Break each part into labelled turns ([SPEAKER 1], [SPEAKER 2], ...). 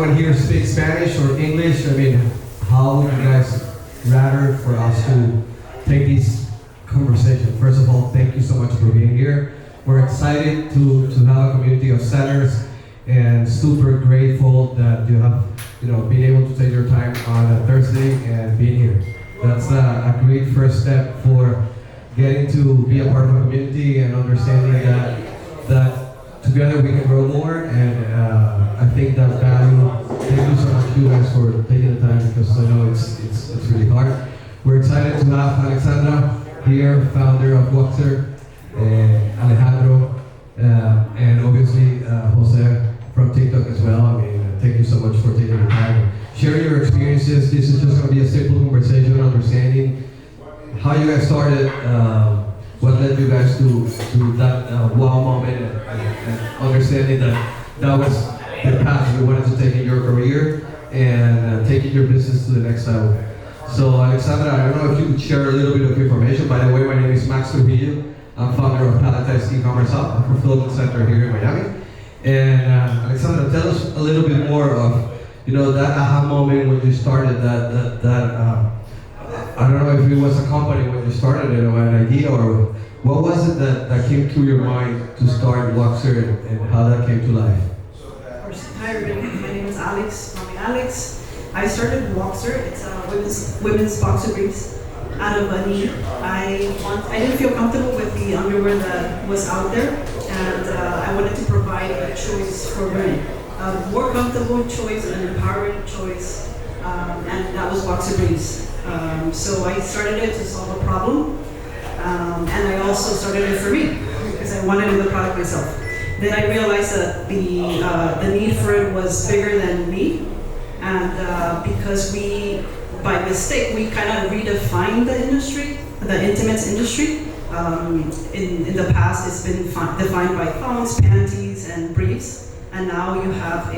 [SPEAKER 1] anyone here speaks Spanish or English? I mean, how would you guys rather for us to take this conversation? First of all, thank you so much for being here. We're excited to have a community of sellers and super grateful that you have been able to take your time on a Thursday and being here. That's a great first step for getting to be a part of a community and understanding that together we can grow more, and I think that value. Thank you so much, you guys, for taking the time, because I know it's really hard. We're excited to have Alexandra here, founder of Voxer, Alejandro, and obviously Jose from TikTok as well. I mean, thank you so much for taking the time, sharing your experiences. This is just going to be a simple conversation, understanding how you guys started, what led you guys to that wow moment, and understanding that was the path you wanted to take in your career and taking your business to the next level. So Alexandra, I don't know if you could share a little bit of information. By the way, my name is Max Trujillo. I'm founder of ECommerce, a fulfillment center here in Miami. And Alexandra, tell us a little bit more of that aha moment when you started that I don't know if it was a company when you started it or an idea, or what was it that came to your mind to start Voxer and how that came to life?
[SPEAKER 2] Of course. Hi everybody, my name is Alex. Call me Alex. I started Voxer. It's a women's boxer briefs out of a need. I didn't feel comfortable with the underwear that was out there, and I wanted to provide a choice for women. A more comfortable choice, an empowering choice, and that was boxer briefs. So I started it to solve a problem, and I also started it for me because I wanted to do the product myself. Then I realized that the need for it was bigger than me, and because by mistake, we kind of redefined the industry, the intimates industry. In the past, it's been defined by thongs, panties, and briefs, and now you have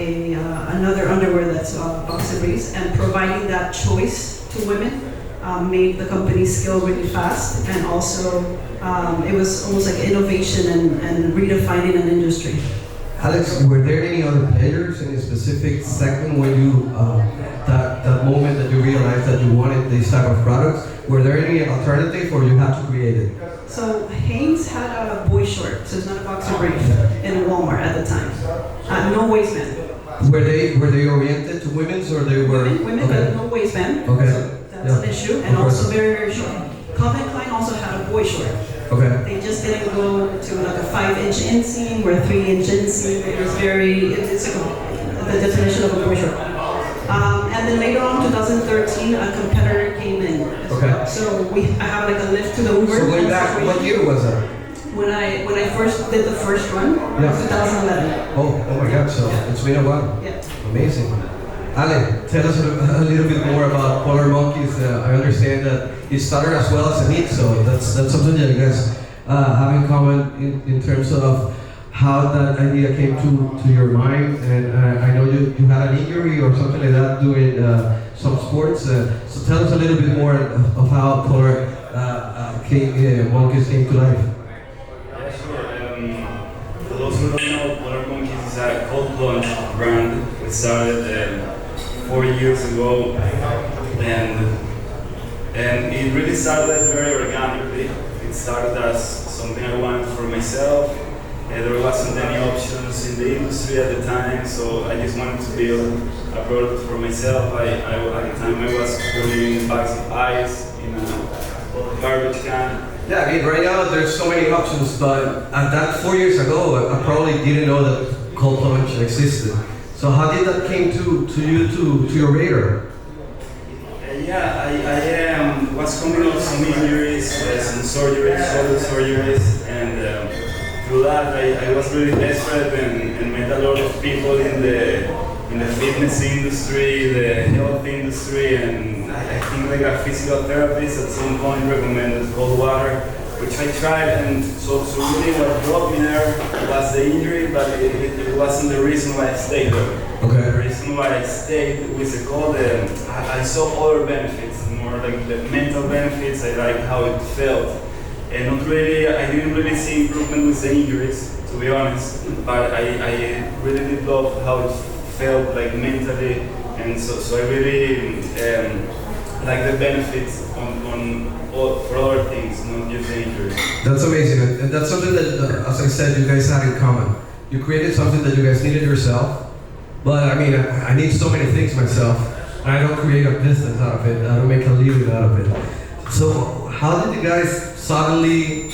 [SPEAKER 2] another underwear that's boxer briefs, and providing that choice to women made the company scale really fast, and also it was almost like innovation and redefining an industry.
[SPEAKER 1] Alex, were there any other players in a specific segment when you, that moment that you realized that you wanted these type of products? Were there any alternative, or you had to create it?
[SPEAKER 2] So Hanes had a boy short, so it's not a boxer brief, in Walmart at the time. No waistband.
[SPEAKER 1] Were they oriented to women's, or they were?
[SPEAKER 2] Women,
[SPEAKER 1] okay.
[SPEAKER 2] but no waistband.
[SPEAKER 1] Okay.
[SPEAKER 2] So that's an issue, and also very, very short. Calvin Klein also had a boy short.
[SPEAKER 1] Okay.
[SPEAKER 2] They just didn't go to like a 5-inch inseam or a 3-inch inseam. It was it's like the definition of a boy short. And then later on, 2013, a competitor came in.
[SPEAKER 1] Okay.
[SPEAKER 2] So I have like a lift to the Uber.
[SPEAKER 1] So going back, what year was that?
[SPEAKER 2] When I first did the first run,
[SPEAKER 1] yeah.
[SPEAKER 2] 2011.
[SPEAKER 1] Oh my God! So
[SPEAKER 2] yeah.
[SPEAKER 1] It's been a while.
[SPEAKER 2] Yeah.
[SPEAKER 1] Amazing. Ale, tell us a little bit more about Polar Monkeys. I understand that it started as well as a need, so that's something that you guys have in common in terms of how that idea came to your mind. And I know you had an injury or something like that doing some sports. So tell us a little bit more of how Polar Monkeys came to life.
[SPEAKER 3] Yeah, sure. For those who don't know, Polar Monkeys is a cold plunge brand. We started 4 years ago, and it really started very organically. It started as something I wanted for myself. There wasn't any options in the industry at the time, so I just wanted to build a product for myself. At the time I was putting bags of ice in a garbage can.
[SPEAKER 1] Yeah, I mean, right now there's so many options, but at that 4 years ago, I probably didn't know that cold plunge existed. So how did that came to your radar?
[SPEAKER 3] I was coming off some injuries, some surgeries, shoulder surgeries, and through that I was really desperate and met a lot of people in the fitness industry, the health industry, and I think like a physical therapist at some point recommended cold water, which I tried, and so really what brought me there was the injury, but it wasn't the reason why I stayed there.
[SPEAKER 1] Okay.
[SPEAKER 3] The reason why I stayed with the cold, I saw other benefits, more like the mental benefits. I liked how it felt, and I didn't really see improvement with the injuries, to be honest, but I really did love how it felt like mentally, and so I really like the benefits for other things, not just the injury.
[SPEAKER 1] That's amazing, and that's something that, as I said, you guys had in common. You created something that you guys needed yourself, but I mean, I need so many things myself, and I don't create a business out of it. I don't make a living out of it. So how did you guys suddenly,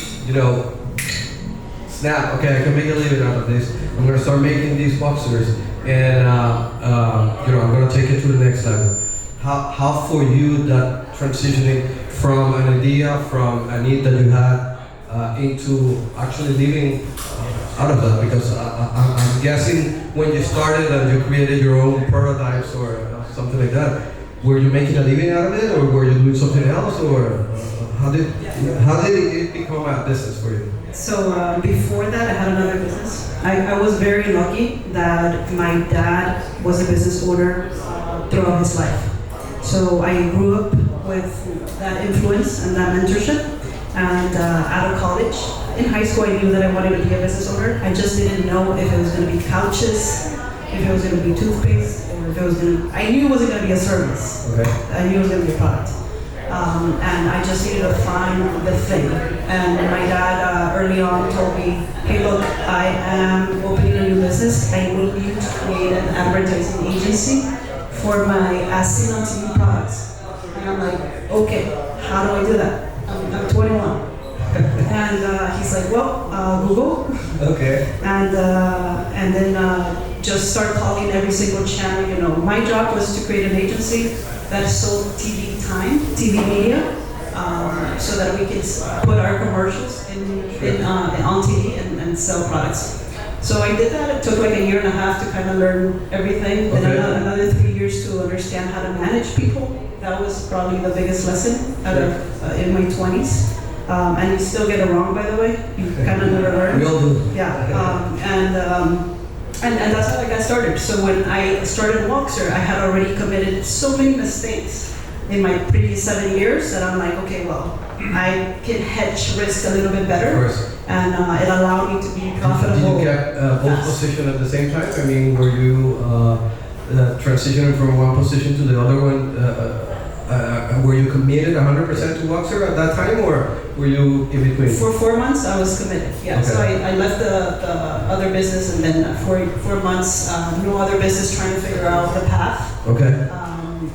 [SPEAKER 1] snap? Okay, I can make a living out of this. I'm gonna start making these boxers, and I'm gonna take it to the next level. How for you that transitioning from an idea, from a need that you had, into actually living out of that? Because I'm guessing when you started and you created your own prototypes or something like that, were you making a living out of it, or were you doing something else, or how did it become a business for you?
[SPEAKER 2] So before that, I had another business. I was very lucky that my dad was a business owner throughout his life. So I grew up with that influence and that mentorship. And out of college, in high school, I knew that I wanted to be a business owner. I just didn't know if it was going to be couches, if it was going to be toothpaste, or if it was going to. I knew it wasn't going to be a service.
[SPEAKER 1] Okay.
[SPEAKER 2] I knew it was going to be a product. And I just needed to find the thing. And my dad early on told me, hey look, I am opening a new business. I need you to create an advertising agency for my as seen on TV products. And I'm like, okay, how do I do that? I'm 21. And he's like, well, Google.
[SPEAKER 1] Okay.
[SPEAKER 2] And then just start calling every single channel. My job was to create an agency that sold TV time, TV media, so that we could put our commercials on TV and sell products. So I did that. It took like a year and a half to kind of learn everything.
[SPEAKER 1] Okay.
[SPEAKER 2] Then another 3 years to understand how to manage people. That was probably the biggest lesson in my 20s. And you still get it wrong, by the way. You kind of never learn.
[SPEAKER 1] We all do.
[SPEAKER 2] Yeah. And that's how I got started. So when I started Walkser, I had already committed so many mistakes in my previous 7 years that I'm like, okay, well, I can hedge risk a little bit better.
[SPEAKER 1] Of course.
[SPEAKER 2] And it allowed me to be profitable.
[SPEAKER 1] Did you get both positions at the same time? I mean, were you transitioning from one position to the other one? Were you committed 100% to Walkser at that time, or were you in between?
[SPEAKER 2] For 4 months, I was committed. Yeah.
[SPEAKER 1] Okay.
[SPEAKER 2] So I left the other business, and then for 4 months, no other business, trying to figure out the path.
[SPEAKER 1] Okay.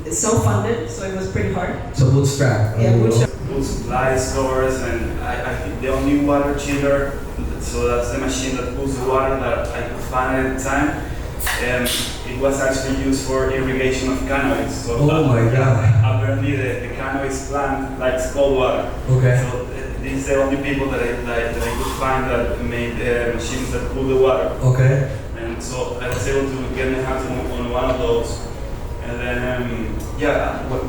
[SPEAKER 2] It's self-funded, so it was pretty hard.
[SPEAKER 1] So bootstrap.
[SPEAKER 2] Yeah, bootstrap.
[SPEAKER 3] Full supply stores, and I think the only water chiller, so that's the machine that pulls the water that I could find at the time. It was actually used for irrigation of cannabis. So
[SPEAKER 1] Oh my God.
[SPEAKER 3] Apparently the cannabis plant likes cold water.
[SPEAKER 1] Okay.
[SPEAKER 3] So these are the only people that I could find that made machines that pull the water.
[SPEAKER 1] Okay.
[SPEAKER 3] And so I was able to get my hands on one of those. And then,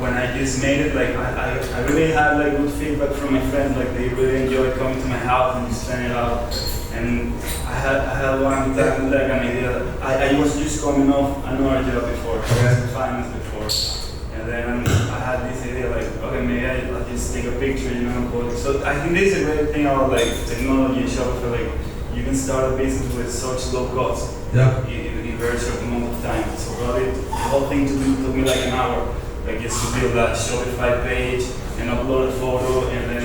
[SPEAKER 3] when I just made it, like I really had like good feedback from my friends. Like they really enjoyed coming to my house and just trying it out. And I had one time like an idea. I was just coming off another job before. I was in finance before. And then I had this idea like, okay, maybe I'll just take a picture, So I think this is a great thing about like technology, Shopify. Like you can start a business with such low cost.
[SPEAKER 1] Yeah.
[SPEAKER 3] In very short amount of time. So probably the whole thing took me like an hour. Like just to build that Shopify page and upload a photo, and then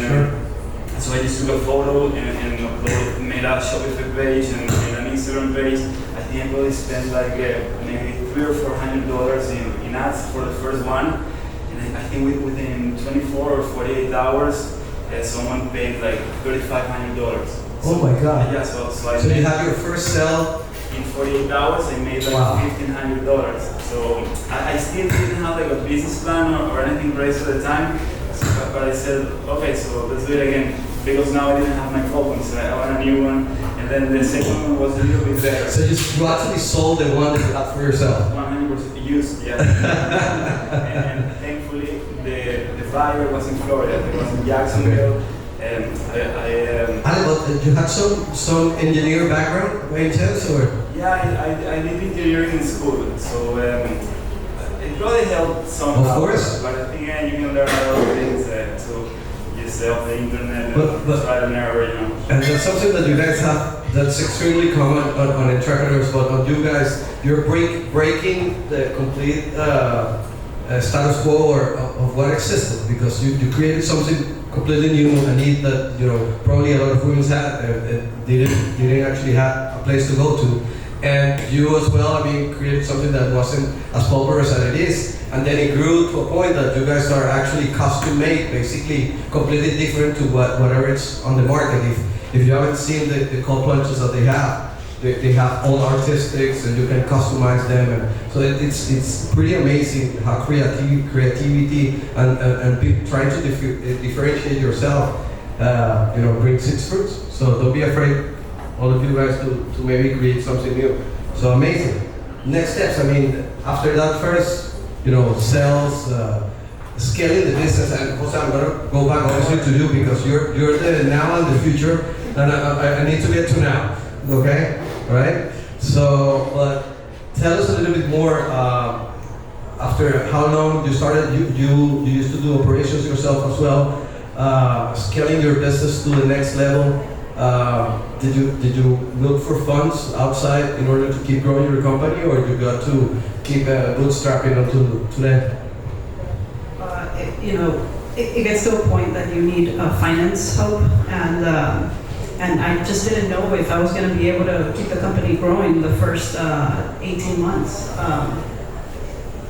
[SPEAKER 3] so I just took a photo and made a Shopify page and an Instagram page. I think I probably spent like maybe $300 or $400 in ads for the first one, and I think within 24 or 48 hours, someone paid like $3,500.
[SPEAKER 1] Oh my God.
[SPEAKER 3] Yeah, so
[SPEAKER 1] So you had your first sale.
[SPEAKER 3] In 48 hours, I made like $1,500. So I still didn't have like a business plan or anything crazy at the time. But I said, okay, so let's do it again. Because now I didn't have my phone, so I want a new one. And then the second one was a little bit better.
[SPEAKER 1] So you actually sold the one that you had for yourself.
[SPEAKER 3] 100% used, yeah. and thankfully, the buyer was in Florida. It was in Jacksonville. And
[SPEAKER 1] you had some engineer background by any chance, or?
[SPEAKER 3] Yeah, I did engineering in school, so it probably helped somehow.
[SPEAKER 1] Of course.
[SPEAKER 3] But I think you can learn a lot of things to of the internet
[SPEAKER 1] But-
[SPEAKER 3] and trial and error, you know.
[SPEAKER 1] And that's something that you guys have that's extremely common on entrepreneurs, but on you guys, you're breaking the complete status quo of what existed, because you created something completely new, a need that probably a lot of women had and didn't actually have a place to go to. And you as well, created something that wasn't as popular as it is. And then it grew to a point that you guys are actually custom made, basically completely different to whatever it's on the market. If you haven't seen the cold plunges that they have all artistics and you can customize them. And so it's pretty amazing how creativity and trying to differentiate yourself, brings its fruits. So don't be afraid, all of you guys, to maybe create something new. So amazing. Next steps, after that first, sales, scaling the business, and Jose, I'm gonna go back obviously to you because you're the now and the future, and I need to get to now, okay? All right? So, but tell us a little bit more, after how long you started, you used to do operations yourself as well, scaling your business to the next level. Did you look for funds outside in order to keep growing your company, or you got to keep bootstrapping until today?
[SPEAKER 2] It gets to a point that you need finance help, and I just didn't know if I was going to be able to keep the company growing the first 18 months.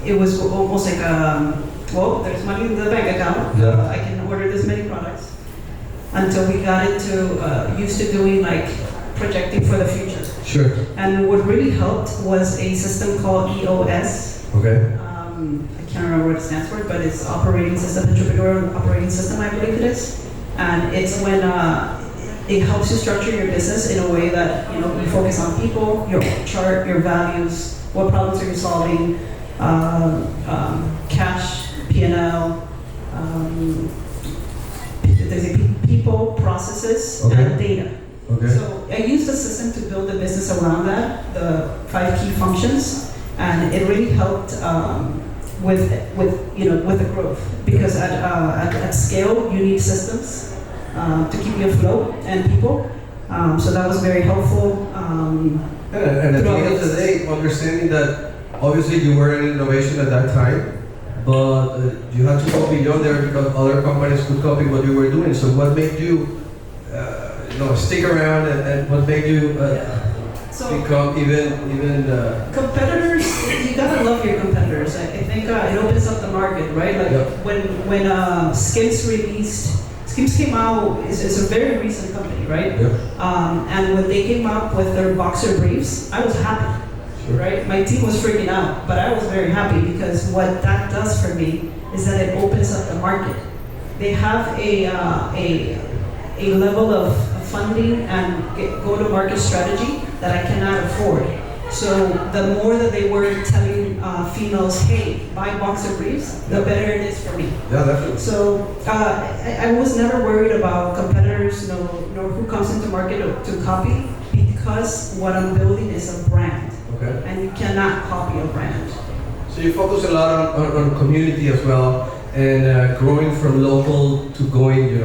[SPEAKER 2] It was almost like, there's money in the bank account.
[SPEAKER 1] Yeah.
[SPEAKER 2] I can order this many products. Until we got into used to doing projecting for the future.
[SPEAKER 1] Sure.
[SPEAKER 2] And what really helped was a system called EOS.
[SPEAKER 1] Okay.
[SPEAKER 2] I can't remember what it stands for, but it's Operating System, Entrepreneur Operating System, I believe it is. And it's when it helps you structure your business in a way that you focus on people, your chart, your values, what problems are you solving, cash, P&L. There's people, processes,
[SPEAKER 1] Okay.
[SPEAKER 2] and data.
[SPEAKER 1] Okay.
[SPEAKER 2] So I used a system to build a business around that, the 5 key functions, and it really helped with the growth, because at scale you need systems to keep you afloat and people. So that was very helpful.
[SPEAKER 1] And at the end of the day, understanding that obviously you were in innovation at that time, but you had to go beyond there because other companies could copy what you were doing. So what made you, stick around, and what made you become even?
[SPEAKER 2] Competitors, you gotta love your competitors. I think it opens up the market, right? When Skims came out, it's a very recent company, right?
[SPEAKER 1] Yep.
[SPEAKER 2] And when they came up with their boxer briefs, I was happy.
[SPEAKER 1] Sure.
[SPEAKER 2] Right? My team was freaking out, but I was very happy because what that does for me is that it opens up the market. They have a level of funding and go-to-market strategy that I cannot afford. So the more that they were telling females, hey, buy boxer briefs, the better it is for me.
[SPEAKER 1] Yeah, definitely.
[SPEAKER 2] So I was never worried about competitors, nor who comes into market to copy, because what I'm building is a brand.
[SPEAKER 1] Okay.
[SPEAKER 2] And you cannot copy a brand.
[SPEAKER 1] So you focus a lot on community as well, and growing from local to going,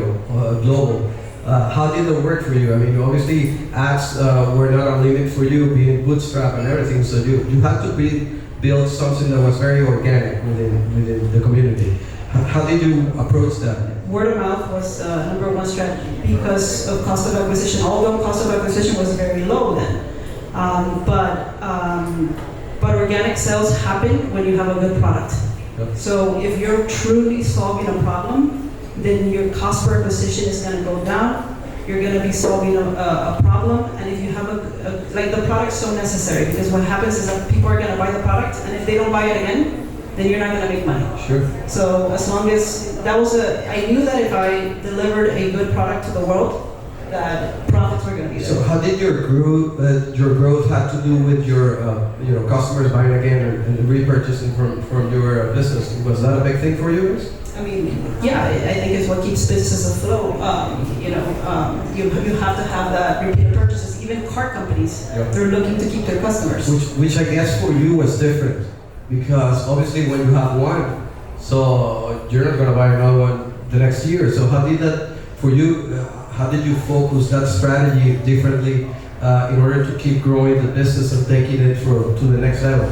[SPEAKER 1] global. How did that work for you? Obviously ads were not a limit for you, being bootstrap and everything. So you had to build something that was very organic within the community. How did you approach that?
[SPEAKER 2] Word of mouth was number one strategy because of cost of acquisition. Although cost of acquisition was very low then. But organic sales happen when you have a good product.
[SPEAKER 1] Yep.
[SPEAKER 2] So if you're truly solving a problem, then your cost per acquisition is going to go down. You're going to be solving a problem, and if you have the product's so necessary, because what happens is that people are going to buy the product, and if they don't buy it again, then you're not going to make money.
[SPEAKER 1] Sure.
[SPEAKER 2] So as long as I knew that if I delivered a good product to the world, that profits were going to be there.
[SPEAKER 1] So how did your growth have to do with your customers buying again and repurchasing from your business? Was that a big thing for you guys?
[SPEAKER 2] Yeah, I think it's what keeps businesses afloat. You have to have that repeated purchases. Even car companies,
[SPEAKER 1] Yep.
[SPEAKER 2] they're looking to keep their customers.
[SPEAKER 1] Which I guess for you was different, because obviously when you have one, so you're not going to buy another one the next year. So how did that for you? How did you focus that strategy differently in order to keep growing the business and taking it to the next level?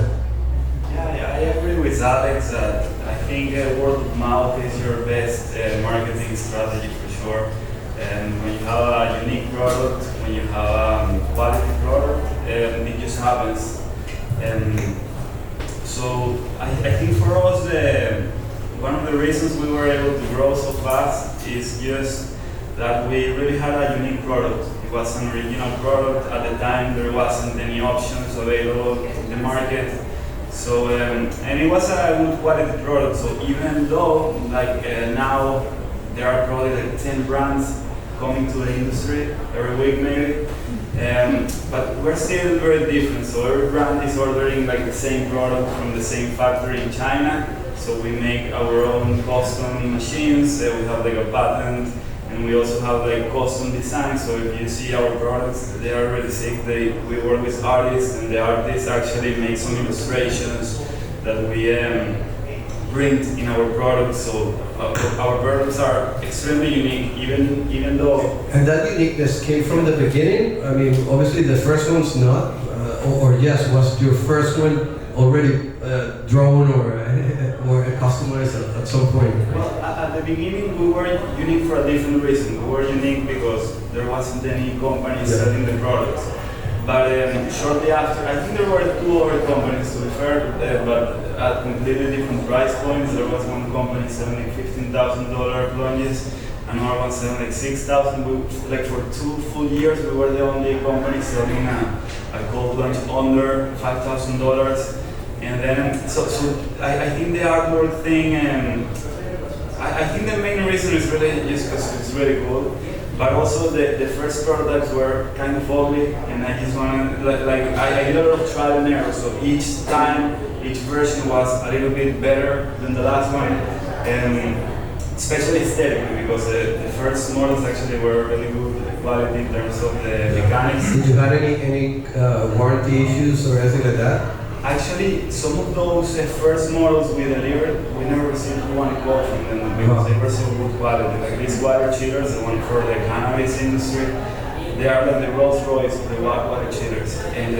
[SPEAKER 3] Yeah, I agree with Alex that I think word of mouth is your best marketing strategy for sure. And when you have a unique product, when you have a quality product, it just happens. So I think for us, one of the reasons we were able to grow so fast is just that we really had a unique product. It was an original product. At the time, there wasn't any options available in the market. So, and it was a good quality product. So even though, now, there are probably like 10 brands coming to the industry every week maybe, but we're still very different. So every brand is ordering like the same product from the same factory in China. So we make our own custom machines. We have like a patent, and we also have like custom design. So if you see our products, they are really sick. We work with artists, and the artists actually make some illustrations that we print in our products. So our products are extremely unique, even though.
[SPEAKER 1] And that uniqueness came from the beginning. I mean, obviously the first one's not, or yes, was your first one already drawn or customized at some point?
[SPEAKER 3] Well, at the beginning we were unique for a different reason. We were unique because there wasn't any company selling the products. But shortly after, I think there were 2 other companies to be fair, but at completely different price points. There was one company selling $15,000 plunges, another one selling like $6,000. Like for 2 full years, we were the only company selling a cold plunge under $5,000. And then, so I think the artwork thing, I think the main reason is really just because it's really cool. But also the first prototypes were kind of ugly, and I just wanted, I did a lot of trial and error. So each time, each version was a little bit better than the last one, and especially aesthetically, because the first models actually were really good quality in terms of the mechanics.
[SPEAKER 1] Did you have any warranty issues or anything like that?
[SPEAKER 3] Actually, some of those first models we delivered, we never received one call from them because they were so good quality. Like these water chillers, the one for the cannabis industry, they are like the Rolls Royce of the water chillers. And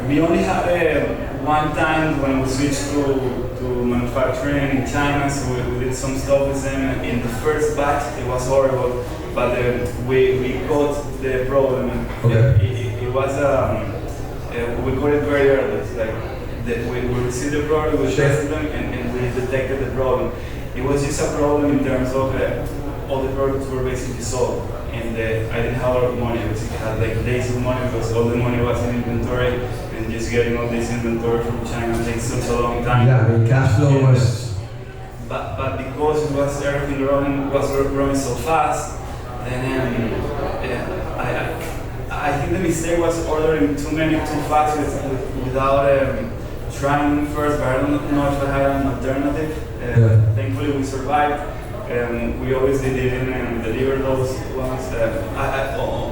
[SPEAKER 3] we only had one time when we switched to manufacturing in China, so we did some stuff with them. In the first batch, it was horrible, but we caught the problem.
[SPEAKER 1] Okay.
[SPEAKER 3] It was. We got it very early. We received the product, we tested them, and we detected the problem. It was just a problem in terms of all the products were basically sold, and I didn't have a lot of money. I basically had like days of money because all the money was in inventory, and just getting all this inventory from China takes such a long time.
[SPEAKER 1] Yeah, I mean, cash flow was.
[SPEAKER 3] But because everything was growing so fast, then I think the mistake was ordering too many too fast without trying them first, but I don't know if I had an alternative. Thankfully we survived. We always did it and delivered those ones.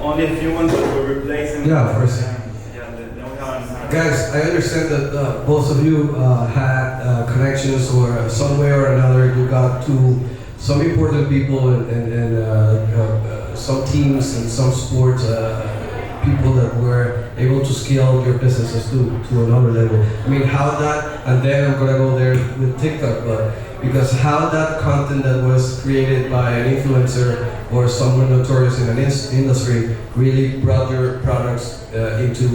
[SPEAKER 3] Only a few ones that were replacing.
[SPEAKER 1] Yeah, of course.
[SPEAKER 3] Then we haven't.
[SPEAKER 1] Guys, I understand that both of you had connections or some way or another you got to some important people and some teams and some sports people that were able to scale your businesses to another level. I mean, how that, and then I'm gonna go there with TikTok, but because how that content that was created by an influencer or someone notorious in an industry really brought your products into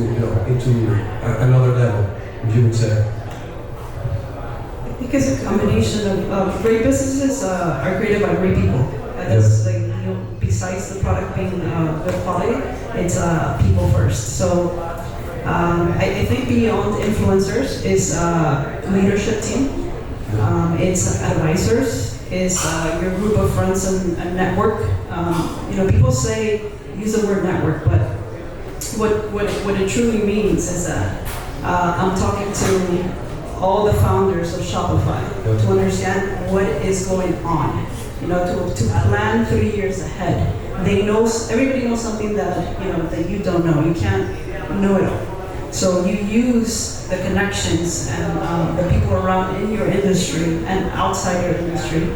[SPEAKER 1] another level, if you would say.
[SPEAKER 2] I think it's a combination of great businesses are created by great people. That's besides the product being good quality, it's people first. So I think beyond influencers is leadership team. It's advisors. It's your group of friends and network. People use the word network, but what it truly means is that I'm talking to all the founders of Shopify to understand what is going on. To plan 3 years ahead. Everybody knows something that you don't know. You can't know it all. So you use the connections and the people around in your industry and outside your industry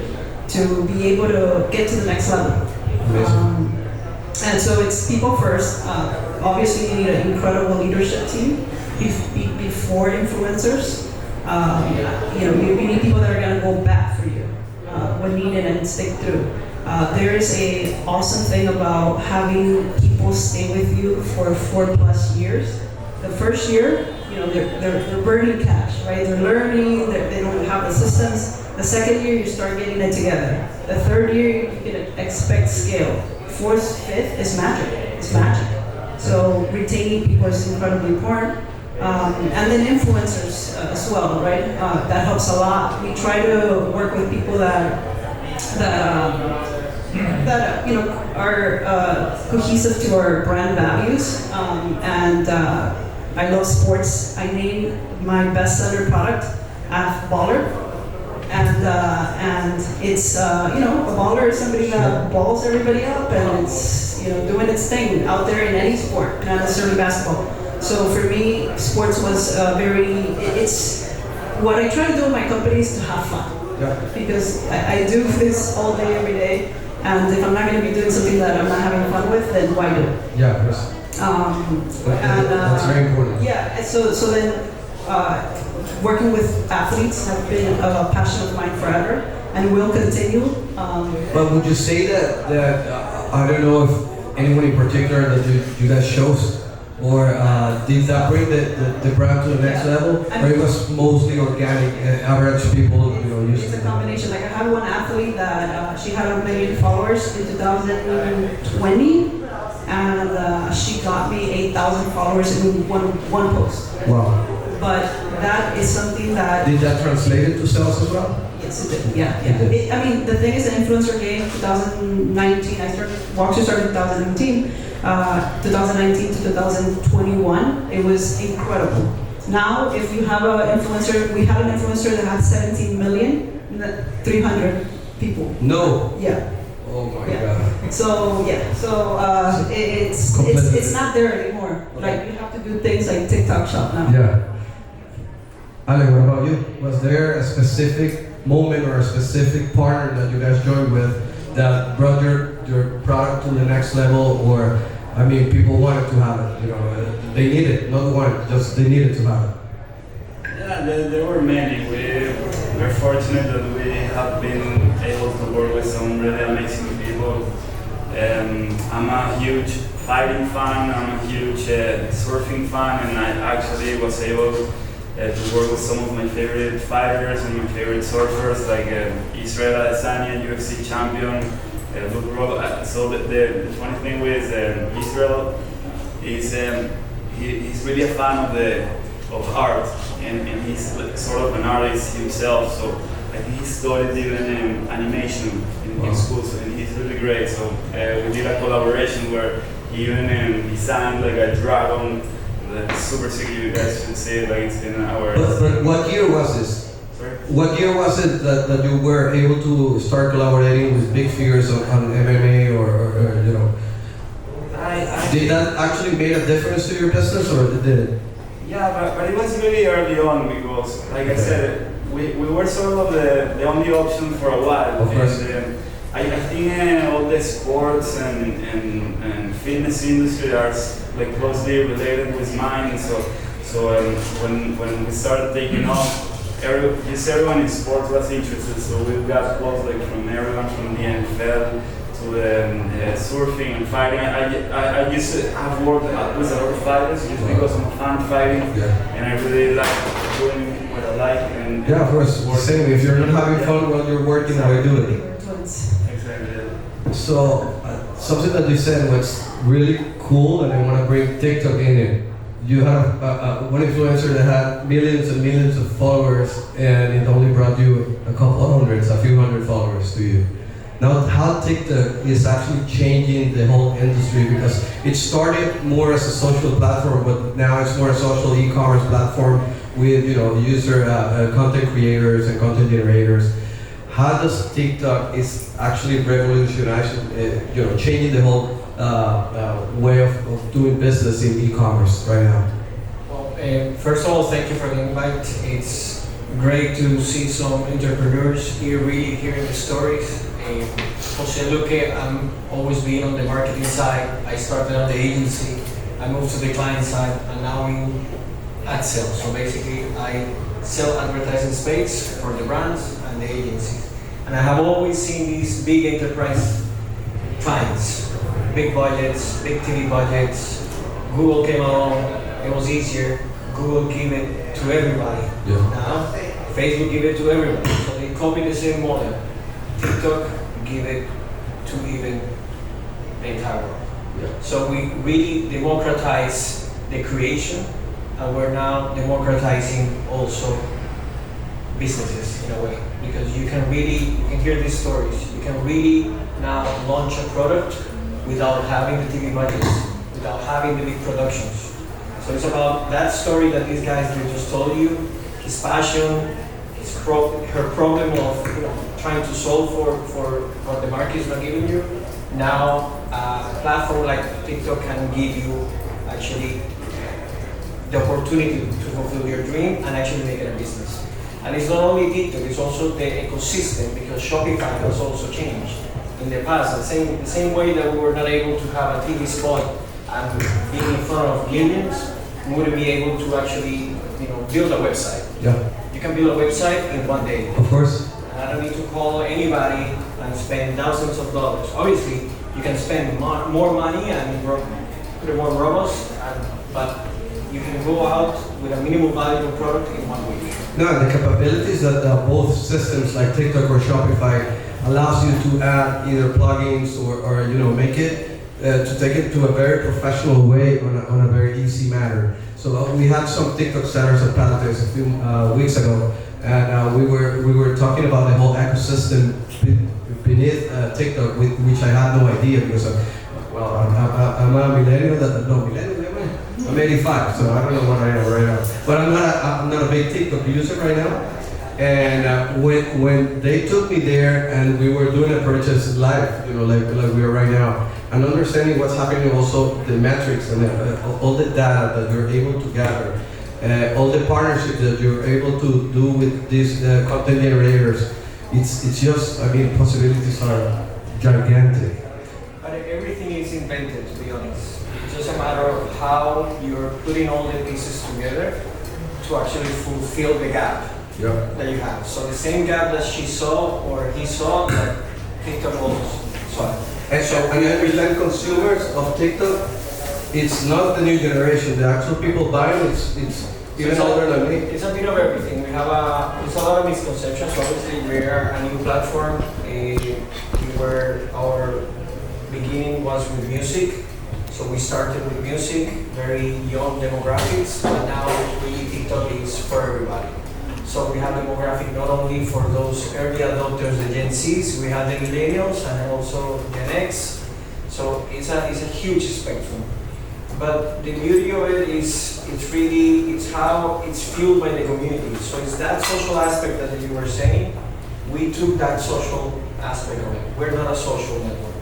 [SPEAKER 2] to be able to get to the next level. And so it's people first. Obviously, you need an incredible leadership team before influencers. You need people that are going to go back for you when needed and stick through. There is a awesome thing about having people stay with you for 4+ years. The first year, they're burning cash, right? They're learning. They don't have the systems. The second year, you start getting it together. The third year, you can expect scale. Fourth, fifth is magic. It's magic. So retaining people is incredibly important. And then influencers as well, right? That helps a lot. We try to work with people that are cohesive to our brand values. I love sports. I named my bestseller product after baller, and it's a baller is somebody that balls everybody up and it's doing its thing out there in any sport, not necessarily basketball. So for me, sports was it's what I try to do in my company is to have fun.
[SPEAKER 1] Yeah.
[SPEAKER 2] Because I do this all day, every day, and if I'm not going to be doing something that I'm not having fun with, then why do it?
[SPEAKER 1] Yeah, of course. That's very important.
[SPEAKER 2] Yeah, so then working with athletes have been a passion of mine forever, and will continue.
[SPEAKER 1] But would you say that I don't know if anyone in particular that you guys chose, or did that bring the brand to the next level, or it was mostly organic, average people used
[SPEAKER 2] It's
[SPEAKER 1] to
[SPEAKER 2] a combination. Like I had one athlete that she had 1 million followers in 2020, and she got me 8,000 followers in one post.
[SPEAKER 1] Wow.
[SPEAKER 2] But that is something that...
[SPEAKER 1] Did that translate into sales as well?
[SPEAKER 2] Yes, it did. Yeah.
[SPEAKER 1] It did.
[SPEAKER 2] I mean, the thing is, the influencer game, 2019, Walkster started in 2019. 2019 to 2021, it was incredible. Now, if you have an influencer, we had an influencer that had 17 million, 300 people.
[SPEAKER 1] No.
[SPEAKER 2] Yeah.
[SPEAKER 1] Oh my God.
[SPEAKER 2] So it's not there anymore. Like you have to do things like TikTok Shop now.
[SPEAKER 1] Yeah. Ale, what about you? Was there a specific moment or a specific partner that you guys joined with that brought your product to the next level, or I mean, people wanted to have it, they needed it, not wanted, just they needed to have it?
[SPEAKER 3] Yeah, there were many. We're fortunate that we have been able to work with some really amazing people. I'm a huge fighting fan, I'm a huge surfing fan, and I actually was able to work with some of my favorite fighters and my favorite surfers, like Israel Adesanya, UFC champion. So the funny thing with Israel is he's really a fan of art, and he's sort of an artist himself. So I think he studied even animation in school, and he's really great. So we did a collaboration where he even designed like a dragon. That's super sick. You guys should see it. Like it's in our.
[SPEAKER 1] But what year was this? What year was it that you were able to start collaborating with big figures on MMA or did that actually make a difference to your business, or did it?
[SPEAKER 3] Yeah, but it was really early on because, like I said, we were sort of the only option for a while.
[SPEAKER 1] Of course.
[SPEAKER 3] And, I think all the sports and fitness industry are like closely related with mine. So when we started taking off, everyone in sports was interested, so we got calls like from everyone from the NFL to surfing and fighting. I used to have worked with a lot of fighters just because I'm a fan of fighting, and I really like doing what I like. And
[SPEAKER 1] yeah, of course. Same. If you're not having fun while you're working, why do it?
[SPEAKER 3] Exactly.
[SPEAKER 1] So something that you said was really cool, and I want to bring TikTok in it. You have one influencer that had millions and millions of followers, and it only brought you a few hundred followers to you. Now, how TikTok is actually changing the whole industry, because it started more as a social platform, but now it's more a social e-commerce platform with user content creators and content generators. How does TikTok is actually revolutionizing, changing the whole way of doing business in e-commerce right now?
[SPEAKER 4] Well, first of all, thank you for the invite. It's great to see some entrepreneurs here really hearing the stories. Jose Luque, I'm always been on the marketing side. I started on the agency, I moved to the client side, and now in ad sales. So basically, I sell advertising space for the brands and the agencies. And I have always seen these big enterprise clients, big budgets, big TV budgets. Google came along, it was easier. Google gave it to everybody.
[SPEAKER 1] Yeah.
[SPEAKER 4] Now, Facebook give it to everybody. So they copy the same model. TikTok give it to even the entire world.
[SPEAKER 1] Yeah.
[SPEAKER 4] So we really democratize the creation, and we're now democratizing also businesses in a way, because you can hear these stories. You can really now launch a product without having the TV budgets, without having the big productions. So it's about that story that these guys they just told you, his passion, her problem of trying to solve for what the market is not giving you. Now a platform like TikTok can give you actually the opportunity to fulfill your dream and actually make it a business. And it's not only TikTok, it's also the ecosystem, because Shopify has also changed. In the past, the same way that we were not able to have a TV spot and being in front of millions, we wouldn't be able to actually build a website.
[SPEAKER 1] Yeah.
[SPEAKER 4] You can build a website in one day.
[SPEAKER 1] Of course.
[SPEAKER 4] And I don't need to call anybody and spend thousands of dollars. Obviously, you can spend more money and put it more robust, but you can go out with a minimum valuable product in 1 week.
[SPEAKER 1] No, the capabilities that both systems like TikTok or Shopify allows you to add either plugins or make it to take it to a very professional way on a very easy manner. So we had some TikTok sellers at Palates a few weeks ago, and we were talking about the whole ecosystem beneath TikTok, which I had no idea because I'm a millennial. I'm 85, so I don't know what I am right now. But I'm not a big TikTok user right now. And when they took me there and we were doing a purchase live, like we are right now, and understanding what's happening, also the metrics and all the data that you're able to gather, all the partnerships that you're able to do with these content generators, it's just, possibilities are gigantic.
[SPEAKER 4] But everything is invented, to be honest. It's just a matter of how you're putting all the pieces together to actually fulfill the gap that you have. So the same gap that she saw or he saw, that TikTok also saw.
[SPEAKER 1] And I present consumers of TikTok, it's not the new generation. The actual people buying it's even older than me.
[SPEAKER 4] It's a bit of everything. There's a lot of misconceptions. Obviously, we are a new platform. Where our beginning was with music. So we started with music, very young demographics, but now really TikTok is for everybody. So we have demographic not only for those early adopters, the Gen Zs, we have the millennials and also Gen X. So it's a huge spectrum. But the beauty of it is it's how it's fueled by the community. So it's that social aspect that you were saying. We took that social aspect of it. We're not a social network.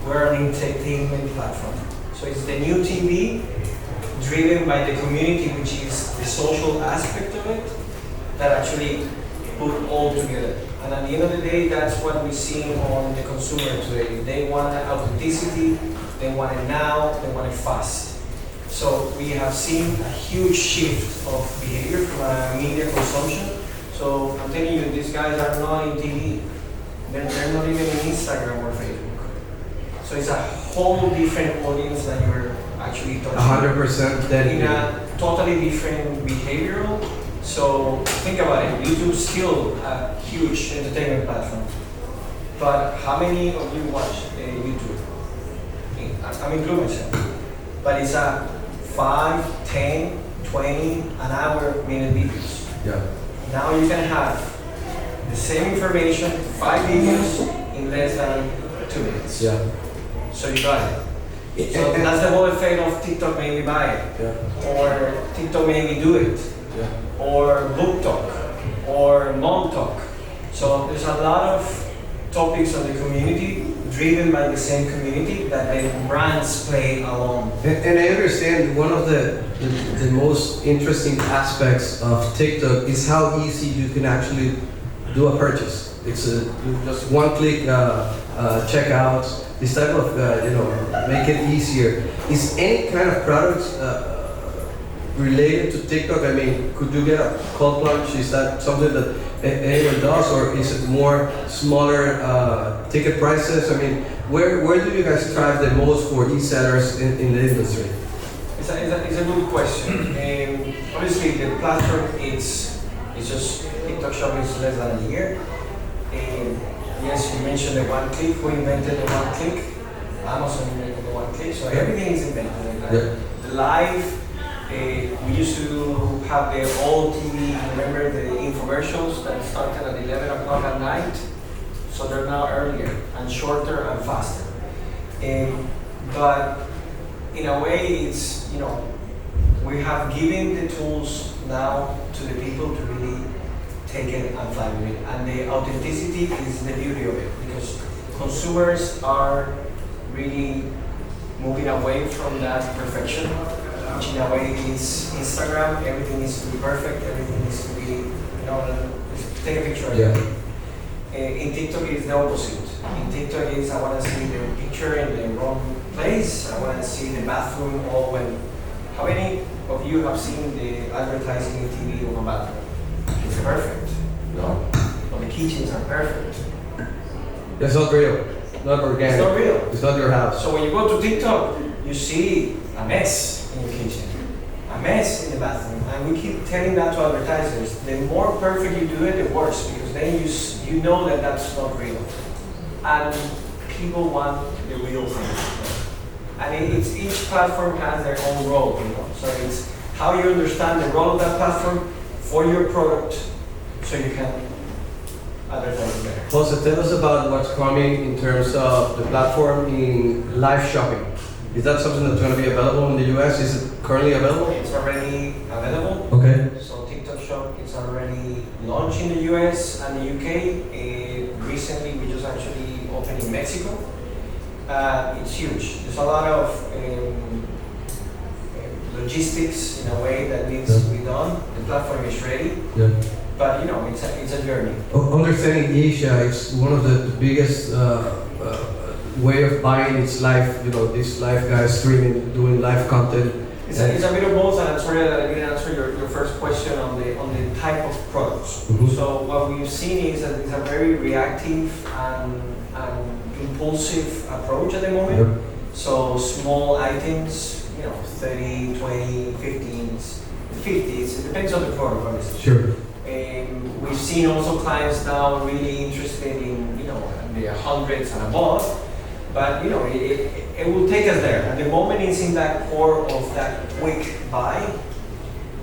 [SPEAKER 4] We're an entertainment platform. So it's the new TV driven by the community, which is the social aspect of it, that actually put all together. And at the end of the day, that's what we see on the consumer today. They want authenticity, they want it now, they want it fast. So we have seen a huge shift of behavior from media consumption. So I'm telling you, these guys are not in TV. They're not even in Instagram or Facebook. So it's a whole different audience that you're actually touching.
[SPEAKER 1] 100% dedicated.
[SPEAKER 4] In a totally different behavioral. So think about it. YouTube is still a huge entertainment platform. But how many of you watch YouTube? I'm including myself. But it's a 5, 10, 20, an hour minute videos.
[SPEAKER 1] Yeah.
[SPEAKER 4] Now you can have the same information, 5 videos in less than 2 minutes.
[SPEAKER 1] Yeah.
[SPEAKER 4] So you got it. So that's the whole effect of TikTok made me buy it.
[SPEAKER 1] Yeah.
[SPEAKER 4] Or TikTok made me do it.
[SPEAKER 1] Yeah.
[SPEAKER 4] Or book talk. Or mom talk. So there's a lot of topics on the community driven by the same community that the brands play along.
[SPEAKER 5] And I understand one of the most interesting aspects of TikTok is how easy you can actually do a purchase. It's just one click checkout. This type of make it easier. Is any kind of product related to TikTok? I mean, could you get a cold plunge? Is that something that anyone does, or is it more smaller ticket prices? I mean, where do you guys strive the most for e-sellers in the industry?
[SPEAKER 4] It's a good question. Obviously, the platform it's just TikTok Shop is less than a year. Yes, you mentioned the one click. Who invented the one click? Amazon invented the one click. So everything is invented. The live. We used to have the old TV, remember the infomercials that started at 11 o'clock at night? So they're now earlier and shorter and faster. But in a way, it's, we have given the tools now to the people to really take it and fly with it. And the authenticity is the beauty of it, because consumers are really moving away from that perfection, which in a way is Instagram. Everything needs to be perfect, everything needs to be, take a picture of it. In TikTok it's the opposite. In TikTok is I want to see the picture in the wrong place, I want to see the bathroom all when. How many of you have seen the advertising in TV of a bathroom? It's perfect.
[SPEAKER 5] No.
[SPEAKER 4] Well, the kitchens are perfect.
[SPEAKER 5] It's not real. Not organic.
[SPEAKER 4] It's not real.
[SPEAKER 5] It's not your house.
[SPEAKER 4] So when you go to TikTok, you see a mess in your kitchen, a mess in the bathroom, and we keep telling that to advertisers. The more perfect you do it, the worse, because then you know that that's not real, and people want the real thing. And it's each platform has their own role, So it's how you understand the role of that platform for your product, so you can advertise it better.
[SPEAKER 5] Jose, tell us about what's coming in terms of the platform in live shopping. Is that something that's going to be available in the US? Is it currently available?
[SPEAKER 4] It's already available.
[SPEAKER 5] Okay.
[SPEAKER 4] So TikTok Shop is already launched in the US and the UK. Recently, we just actually opened in Mexico. It's huge. There's a lot of logistics in a way that needs to be done. The platform is ready.
[SPEAKER 5] Yeah.
[SPEAKER 4] But it's a journey.
[SPEAKER 5] Understanding Asia is one of the biggest way of buying its live. These live guys streaming, doing live content.
[SPEAKER 4] It's a bit of both, and I'm sorry that I didn't answer your first question on the type of products.
[SPEAKER 5] Mm-hmm.
[SPEAKER 4] So what we've seen is that it's a very reactive and impulsive approach at the moment.
[SPEAKER 5] Yep.
[SPEAKER 4] So small items, 30, 20, 15s, 50s. It depends on the product, obviously.
[SPEAKER 5] Sure.
[SPEAKER 4] We've seen also clients now really interested in the hundreds and above. But it will take us there. At the moment, it's in that core of that quick buy,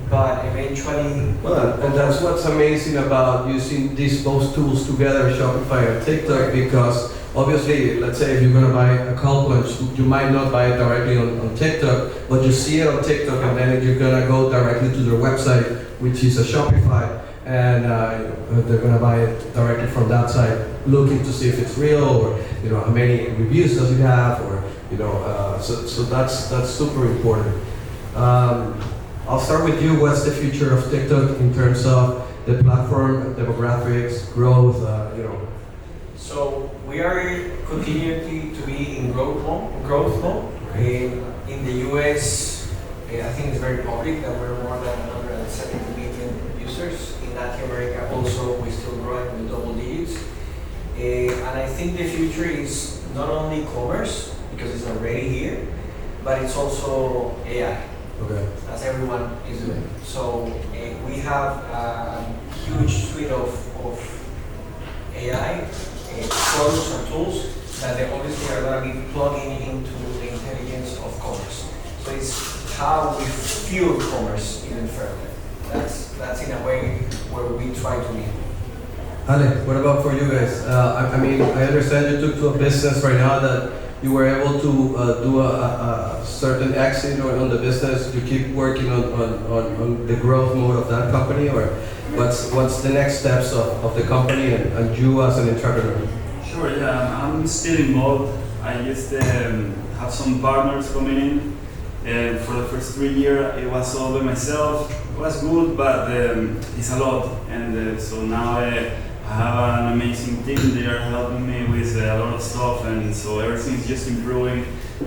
[SPEAKER 4] but eventually.
[SPEAKER 5] Well, and that's what's amazing about using both tools together, Shopify and TikTok, because obviously, let's say if you're gonna buy a cold plunge, you might not buy it directly on TikTok, but you see it on TikTok, and then you're gonna go directly to their website, which is a Shopify, and they're gonna buy it directly from that site, looking to see if it's real, or how many reviews does it have, or so that's super important. I'll start with you. What's the future of TikTok in terms of the platform, demographics, growth?
[SPEAKER 4] So we are continuing to be in growth mode. In the US, I think it's very public that we're more than 170 million users. In Latin America also, we're still growing with double digits. And I think the future is not only commerce, because it's already here, but it's also AI, as everyone is doing. So we have a huge suite of AI products and tools that they obviously are going to be plugging into the intelligence of commerce. So it's how we fuel commerce even further. That's in a way where we try to lead.
[SPEAKER 5] Ale, what about for you guys? I understand you took to a business right now that you were able to do a certain exit on the business. You keep working on the growth mode of that company, or what's the next steps of the company and you as an entrepreneur?
[SPEAKER 3] Sure, yeah, I'm still involved. I just have some partners coming in. And for the first 3 years, it was all by myself. It was good, but it's a lot. And so now I have an amazing team. They are helping me with a lot of stuff, and so everything is just improving.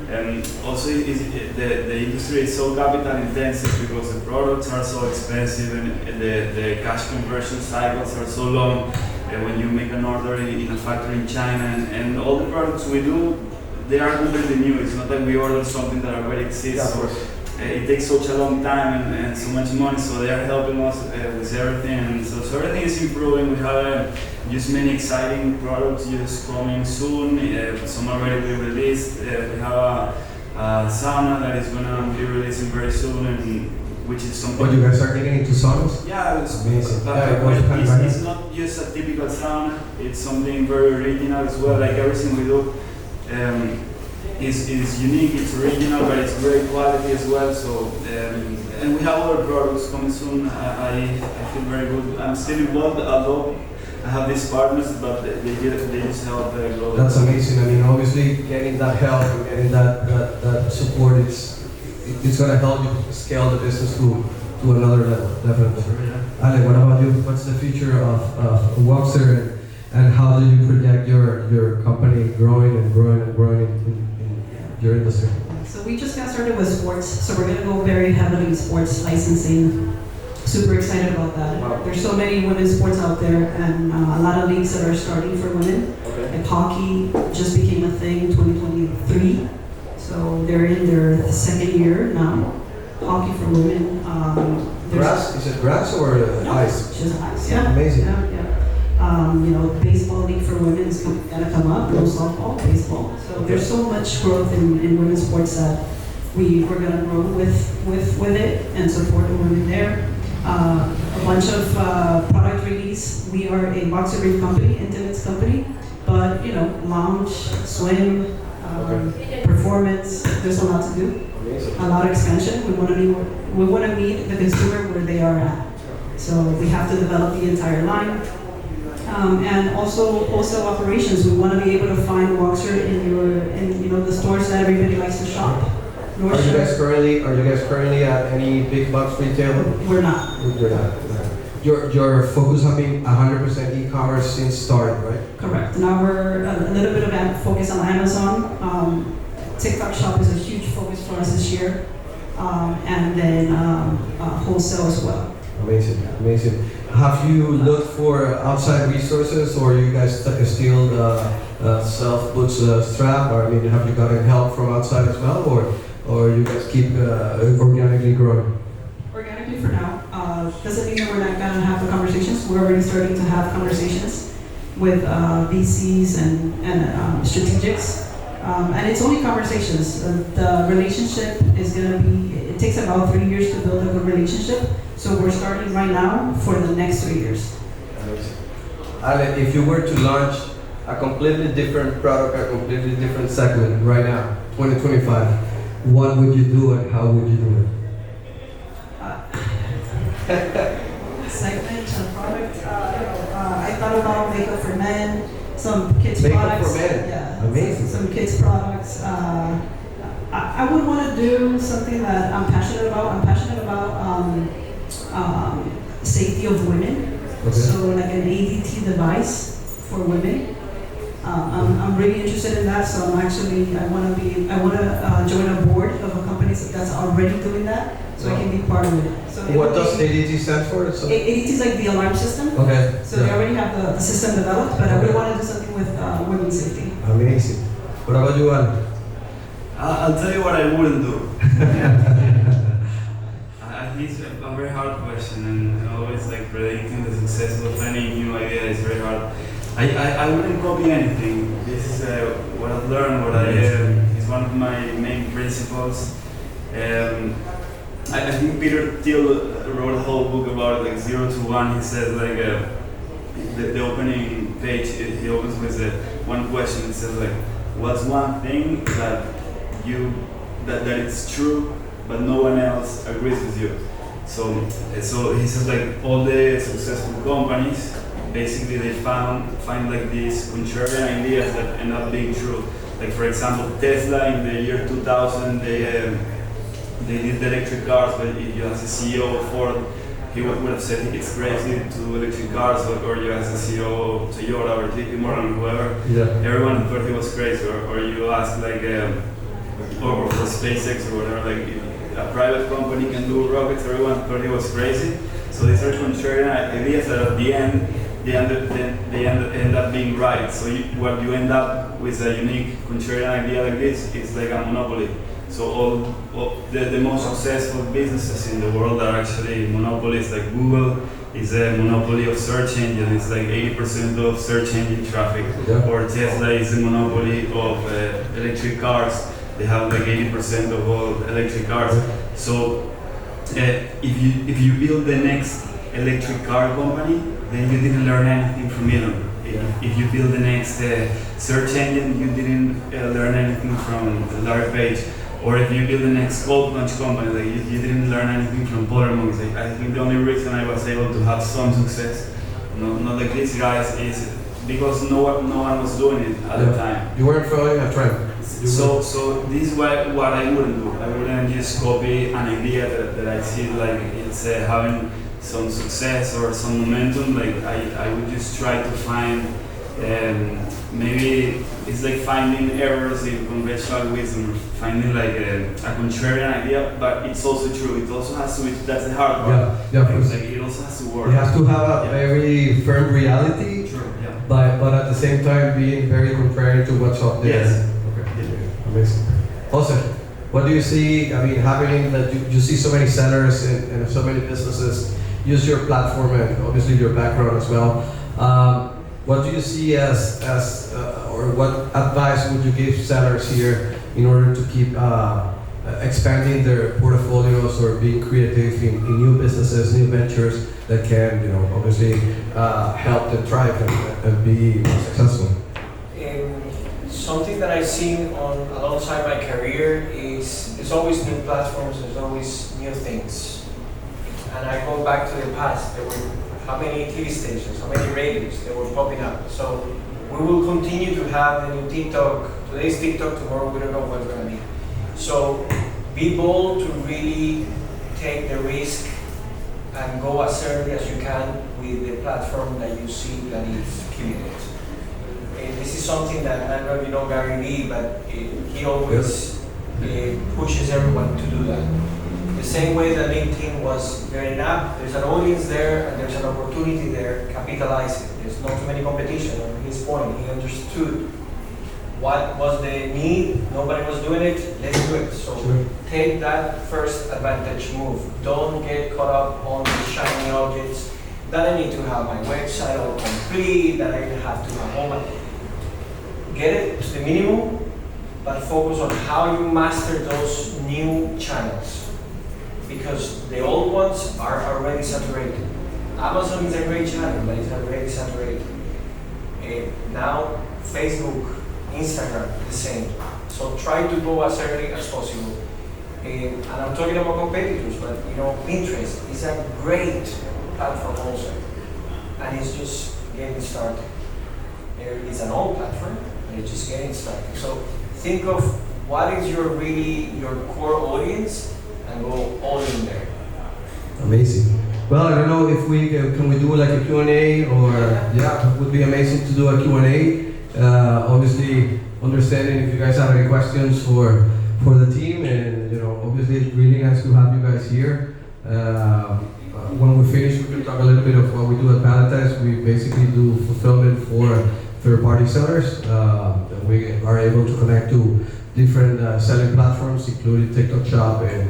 [SPEAKER 3] And also, the industry is so capital intensive because the products are so expensive and the cash conversion cycles are so long. When you make an order in a factory in China, and all the products we do, they are completely new. It's not like we order something that already exists.
[SPEAKER 5] Yeah,
[SPEAKER 3] Or it takes such a long time and so much money. So they are helping us with everything. And so everything is improving. We have just many exciting products just coming soon. Some already be released. We have a sauna that is gonna be releasing very soon, and which is something.
[SPEAKER 5] What, you guys are getting into saunas?
[SPEAKER 3] Yeah, it's
[SPEAKER 5] Amazing.
[SPEAKER 3] But
[SPEAKER 5] Yeah,
[SPEAKER 3] it's not just a typical sauna. It's something very original as well. Like everything we do is unique. It's original, but it's great quality as well. So and we have other products coming soon. I feel very good. I'm still involved, although I have these partners, but they just help grow.
[SPEAKER 5] That's amazing. I mean, obviously, getting that help and getting that support, it's going to help you scale the business to another level, definitely. Ale, what about you? What's the future of Voxer, and how do you project your company growing and growing and growing in your industry?
[SPEAKER 2] So we just got started with sports, so we're gonna go very heavily in sports licensing. Super excited about that.
[SPEAKER 5] Wow.
[SPEAKER 2] There's so many women's sports out there, and a lot of leagues that are starting for women.
[SPEAKER 5] Okay.
[SPEAKER 2] Like hockey just became a thing in 2023, so they're in their second year now. Hockey for women.
[SPEAKER 5] Grass? Is it grass or
[SPEAKER 2] No,
[SPEAKER 5] ice?
[SPEAKER 2] just ice. Yeah.
[SPEAKER 5] Amazing.
[SPEAKER 2] Yeah. Baseball league for women is gonna come up. No softball, baseball. So there's so much growth in women's sports that we're gonna grow with it and support the women there. A bunch of product release. We are a boxer brief company, intimates company, but lounge, swim, performance. There's a lot to do.
[SPEAKER 5] Amazing.
[SPEAKER 2] A lot of expansion. We want to meet the consumer where they are at. So we have to develop the entire line. And also wholesale operations. We want to be able to find Voxer in the stores that everybody likes to shop.
[SPEAKER 5] Are you guys currently at any big box retailer?
[SPEAKER 2] We're not.
[SPEAKER 5] You're not. Your focus on being 100% e-commerce since start, right?
[SPEAKER 2] Correct. Now we're a little bit of a focus on Amazon. TikTok Shop is a huge focus for us this year. And then wholesale as well.
[SPEAKER 5] Amazing. Have you looked for outside resources, or you guys still self-bootstrap? Or have you gotten help from outside as well, or you guys keep organically growing?
[SPEAKER 2] Organically for now. Doesn't mean that we're not going to have the conversations. We're already starting to have conversations with VCs and strategics. And it's only conversations. The relationship is going to be, it takes about 3 years to build a good relationship. So we're starting right now for the next 3 years.
[SPEAKER 5] Amazing. Ale, if you were to launch a completely different product, a completely different segment right now, 2025, what would you do and how would you do it?
[SPEAKER 2] Segment and product. I thought about makeup for men, some kids
[SPEAKER 5] Makeup
[SPEAKER 2] products.
[SPEAKER 5] for men?
[SPEAKER 2] Yeah.
[SPEAKER 5] Amazing.
[SPEAKER 2] Some kids products. I would want to do something that I'm passionate about. I'm passionate about safety of women.
[SPEAKER 5] Okay.
[SPEAKER 2] So like an ADT device for women. I'm really interested in that. So I want to join a board of a company that's already doing that, so I can be part of it. So
[SPEAKER 5] What does ADT stand for?
[SPEAKER 2] ADT is like the alarm system.
[SPEAKER 5] Okay.
[SPEAKER 2] So they already have the system developed, but I would want to do something with women's safety.
[SPEAKER 5] Amazing. What about you, Anne?
[SPEAKER 3] I'll tell you what I wouldn't do. I think it's a very hard question, and always predicting the success of any new idea is very hard. I wouldn't copy anything. This is what I've learned. Is one of my main principles. I think Peter Thiel wrote a whole book about it, 0 to 1. He says the opening page. He opens with one question. It says what's one thing that it's true, but no one else agrees with you. So he says all the successful companies, basically they find like these contrarian ideas that end up being true. Like for example, Tesla in the year 2000, they did the electric cars, but if you ask the CEO of Ford, he would have said it's crazy to do electric cars, or you ask the CEO of Toyota or JP Morgan, whoever, everyone thought he was crazy, or you ask like, or for SpaceX or whatever, like if a private company can do rockets, everyone thought he was crazy. So these are contrarian ideas that at the end, they end up being right. So what you end up with a unique contrarian idea like this is like a monopoly. So all the most successful businesses in the world are actually monopolies. Like Google is a monopoly of search engine. It's like 80% of search engine traffic. Or Tesla is a monopoly of electric cars. They have like 80% of all electric cars. So if you build the next electric car company, then you didn't learn anything from Elon. If you build the next search engine, you didn't learn anything from Larry Page. Or if you build the next cold launch company, like you didn't learn anything from Polarmonks. Like, I think the only reason I was able to have some success, not like these guys, is because no one was doing it at the time.
[SPEAKER 5] You weren't following a trend.
[SPEAKER 3] So this is what I wouldn't do. I wouldn't just copy an idea that I see like it's having some success or some momentum. Like I would just try to find, maybe it's like finding errors in conventional wisdom, finding like a contrarian idea, but it's also true. It also has to be, that's the hard part. Because like it also has to work.
[SPEAKER 5] You have to have a very firm reality, but at the same time being very contrary to what's up there.
[SPEAKER 3] Yes.
[SPEAKER 5] Amazing. Also, what do you see, I mean, happening that you see so many sellers and so many businesses use your platform and obviously your background as well. What do you see as or what advice would you give sellers here in order to keep expanding their portfolios or being creative in new businesses, new ventures that can, obviously help them thrive and be more successful?
[SPEAKER 4] Something that I've seen alongside my career is there's always new platforms, there's always new things. And I go back to the past. There were how many TV stations, how many radios that were popping up. So we will continue to have the new TikTok. Today's TikTok, tomorrow we don't know what it's going to be. So be bold to really take the risk and go as early as you can with the platform that you see that is killing it. This is something that, I don't know if you know Gary Vee, but he always pushes everyone to do that. The same way that LinkedIn was getting up, there's an audience there and there's an opportunity there, capitalize it. There's not too many competition. On his point, he understood what was the need, nobody was doing it, let's do it. So take that first advantage move. Don't get caught up on the shiny objects that I need to have my website all complete, that I have to have all. Get it to the minimum, but focus on how you master those new channels. Because the old ones are already saturated. Amazon is a great channel, but it's already saturated. Now, Facebook, Instagram, the same. So try to go as early as possible. And I'm talking about competitors, but Pinterest is a great platform also. And it's just getting started. It's an old platform, and it's just getting started. So think of what is your core audience and go all in there.
[SPEAKER 5] Amazing. Well, I don't know if we can we do like a Q&A or it would be amazing to do a Q&A. Obviously, understanding if you guys have any questions for the team, and obviously it's really nice to have you guys here. When we finish, we can talk a little bit of what we do at Valentine's. We basically do fulfillment for third-party sellers. We are able to connect to different selling platforms, including TikTok Shop and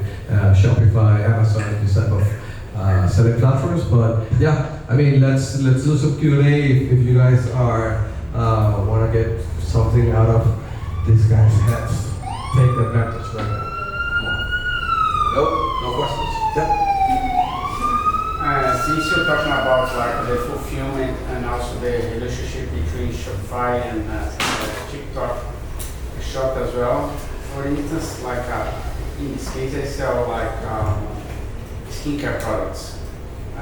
[SPEAKER 5] Shopify, Amazon, this type of selling platforms. But I mean, let's do some Q&A if you guys are want to get something out of these guys' heads. Take advantage right now. No questions.
[SPEAKER 6] Since you're talking about like the fulfillment and also the relationship between Shopify and TikTok Shop as well. For instance, like in this case, I sell like skincare products.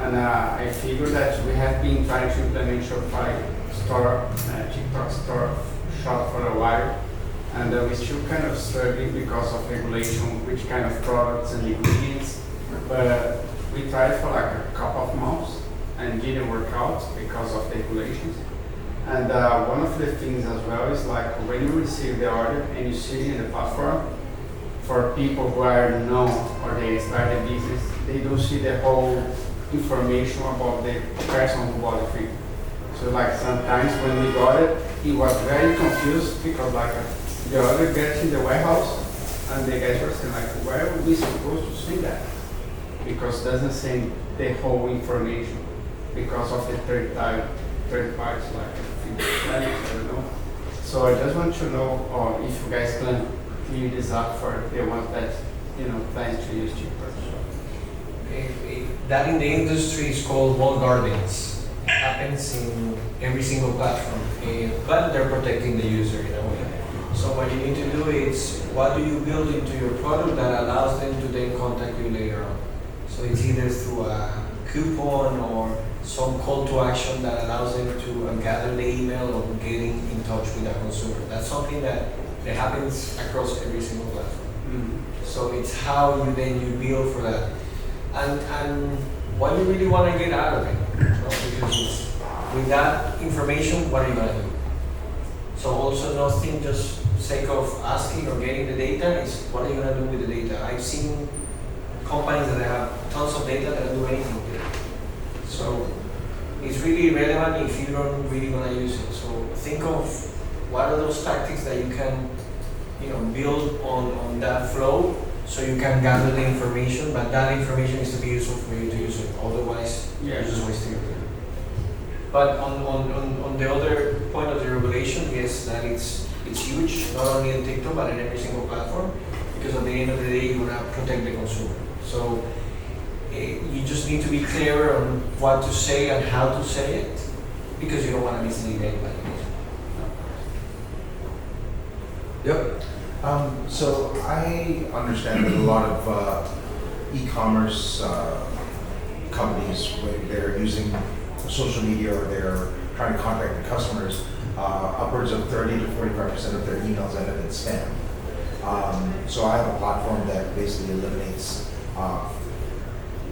[SPEAKER 6] And I figured that we have been trying to implement Shopify store, TikTok store shop for a while. And we're still kind of struggling because of regulation, which kind of products and ingredients. But we tried for like a couple of months and didn't work out because of the regulations. And one of the things as well is like when you receive the order and you see it in the platform, for people who are known or they start a business, they don't see the whole information about the person who bought the thing. So like sometimes when we got it, he was very confused because like the order gets in the warehouse and the guys were saying like, where are we supposed to see that? Because it doesn't say the whole information because of the third parties like I don't know. So I just want to know if you guys can clear this up for the ones that plan to use TikTok.
[SPEAKER 4] That in the industry is called walled gardens. It happens in every single platform, but they're protecting the user in a way. So what you need to do is, what do you build into your product that allows them to then contact you later on? So it's either through a coupon or some call to action that allows them to gather the email or getting in touch with a consumer. That's something that happens across every single platform.
[SPEAKER 6] Mm-hmm.
[SPEAKER 4] So it's how you build for that. And what you really want to get out of it. Because with that information, what are you going to do? So also nothing just sake of asking or getting the data, is what are you going to do with the data? I've seen companies that have tons of data that don't do anything with it. So it's really relevant if you don't really want to use it. So think of what are those tactics that you can build on that flow so you can gather the information, but that information needs to be useful for you to use it. Otherwise, you're just wasting your time. But on the other point of the regulation, yes, that it's huge, not only in TikTok, but in every single platform, because at the end of the day, you want to protect the consumer. So you just need to be clear on what to say and how to say it, because you don't want to mislead anybody.
[SPEAKER 5] Yep.
[SPEAKER 7] So I understand that a lot of e-commerce companies, when they're using social media or they're trying to contact the customers, upwards of 30 to 45% of their emails end up in spam. So I have a platform that basically eliminates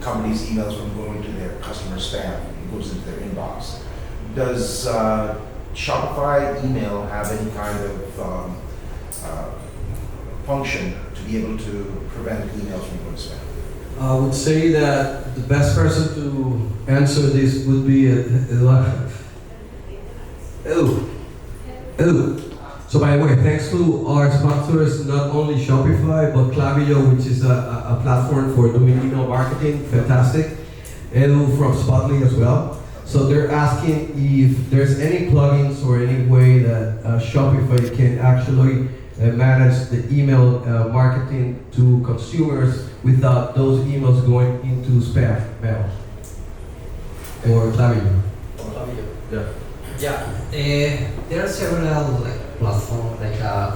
[SPEAKER 7] companies' emails from going to their customer spam. It goes into their inbox. Does Shopify email have any kind of function to be able to prevent emails from going to spam?
[SPEAKER 1] I would say that the best person to answer this would be So by the way, thanks to our sponsors, not only Shopify, but Klaviyo, which is a platform for doing email marketing, fantastic. Edu from Spotly as well. So they're asking if there's any plugins or any way that Shopify can actually manage the email marketing to consumers without those emails going into spam mail or Klaviyo. Yeah.
[SPEAKER 8] Yeah, there are several platforms,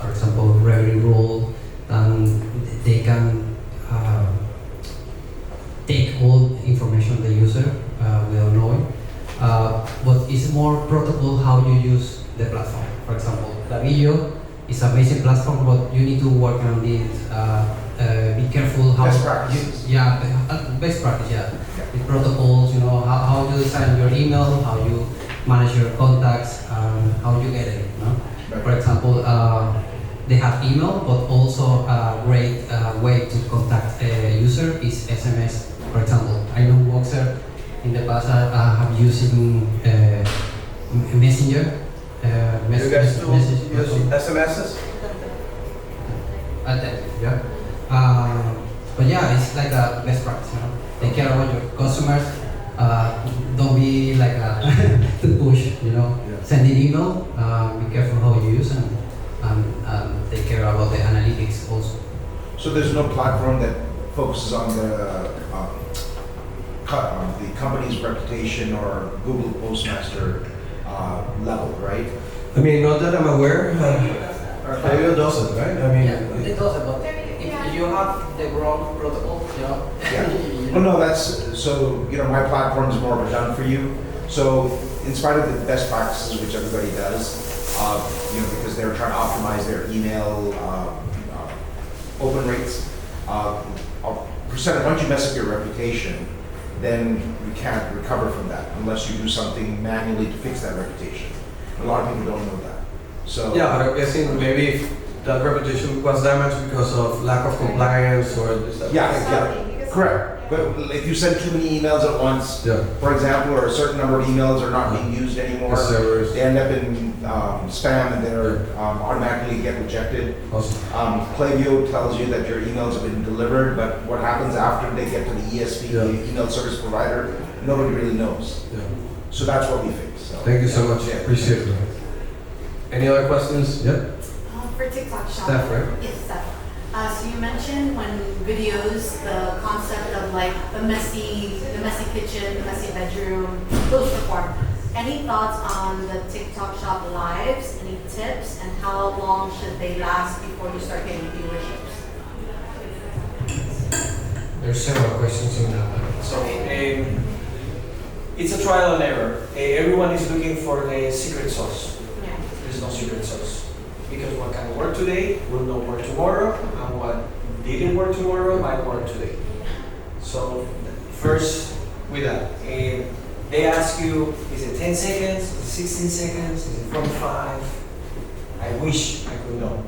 [SPEAKER 8] for example, Revenue, and they can take all the information of the user without knowing. But it's more protocol how you use the platform. For example, Klaviyo is a basic platform, but you need to work on it. Be careful how
[SPEAKER 7] Best practices.
[SPEAKER 8] best practice. Yeah, the protocols. How you design your email, how you manage your contacts, and how you get it.
[SPEAKER 7] Right.
[SPEAKER 8] For example, they have email, but also a great way to contact a user is SMS. For example, I know Voxer in the past have using Messenger.
[SPEAKER 5] You guys still use SMSs?
[SPEAKER 8] Yeah. But yeah, it's like a best practice. Take care about your customers. Don't be like to push. Send an email. Be careful how you use and take care about the analytics also.
[SPEAKER 7] So there's no platform that focuses on the company's reputation or Google Postmaster level, right?
[SPEAKER 1] I mean, not that I'm aware. Klaviyo does it, right? I mean,
[SPEAKER 8] It does it, but if you have the wrong protocol,
[SPEAKER 7] Yeah. Well, no, that's, so, my platform is more of a done for you. So in spite of the best practices, which everybody does, because they're trying to optimize their email open rates, percentage, once you mess up your reputation, then you can't recover from that unless you do something manually to fix that reputation. A lot of people don't know that. So
[SPEAKER 5] Yeah, but I'm guessing maybe that reputation was damaged because of lack of compliance or this.
[SPEAKER 7] yeah, correct. But if you send too many emails at once,
[SPEAKER 5] Yeah.
[SPEAKER 7] for example, or a certain number of emails are not being used anymore,
[SPEAKER 5] The servers.
[SPEAKER 7] they end up in spam and they're automatically get rejected.
[SPEAKER 5] Awesome.
[SPEAKER 7] Klaviyo tells you that your emails have been delivered, but what happens after they get to the ESP,
[SPEAKER 5] Yeah.
[SPEAKER 7] the email service provider, nobody really knows.
[SPEAKER 5] Yeah.
[SPEAKER 7] So that's what we fix. So.
[SPEAKER 5] Thank you so much.
[SPEAKER 7] Yeah.
[SPEAKER 5] Appreciate it. Any other questions? Yeah.
[SPEAKER 9] For TikTok Shop.
[SPEAKER 5] Steph, right?
[SPEAKER 9] Yes, Steph. So you mentioned when videos, the concept of like the messy kitchen, the messy bedroom, those form. Any thoughts on the TikTok Shop lives? Any tips, and how long should they last before you start getting viewerships?
[SPEAKER 4] There's several questions in that one. So it's a trial and error. Everyone is looking for the secret sauce.
[SPEAKER 9] Yeah.
[SPEAKER 4] There's no secret sauce. Because what can work today will not work tomorrow, and what didn't work tomorrow might work today. So first with that, they ask you, is it 10 seconds, is it 16 seconds, is it 45? I wish I could know.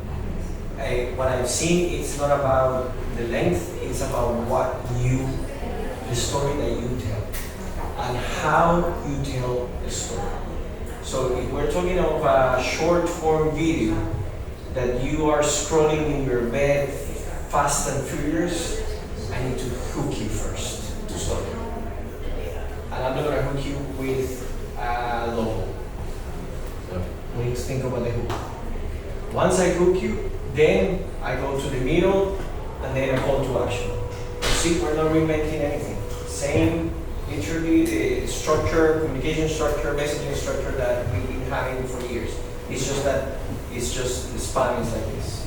[SPEAKER 4] What I've seen, it's not about the length, it's about the story that you tell, and how you tell the story. So if we're talking of a short form video that you are scrolling in your bed fast and furious, I need to hook you first to start. And I'm not gonna hook you with a logo. We need to think about the hook. Once I hook you, then I go to the middle and then a call to action. You see, we're not reinventing anything. Same literally the structure, communication structure, messaging structure that we've been having for years. It's just that the spam is like this.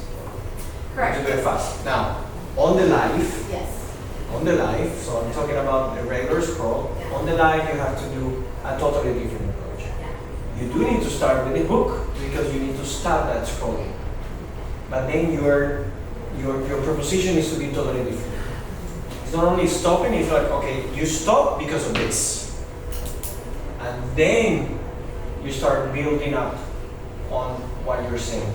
[SPEAKER 9] Correct.
[SPEAKER 4] It's very fast. Now, on the live,
[SPEAKER 9] Yes.
[SPEAKER 4] so I'm talking about the regular scroll.
[SPEAKER 9] Yeah.
[SPEAKER 4] On the live, you have to do a totally different approach. You do need to start with a hook because you need to start that scrolling. But then your proposition is to be totally different. It's not only stopping, it's like, okay, you stop because of this. And then you start building up on what you're saying.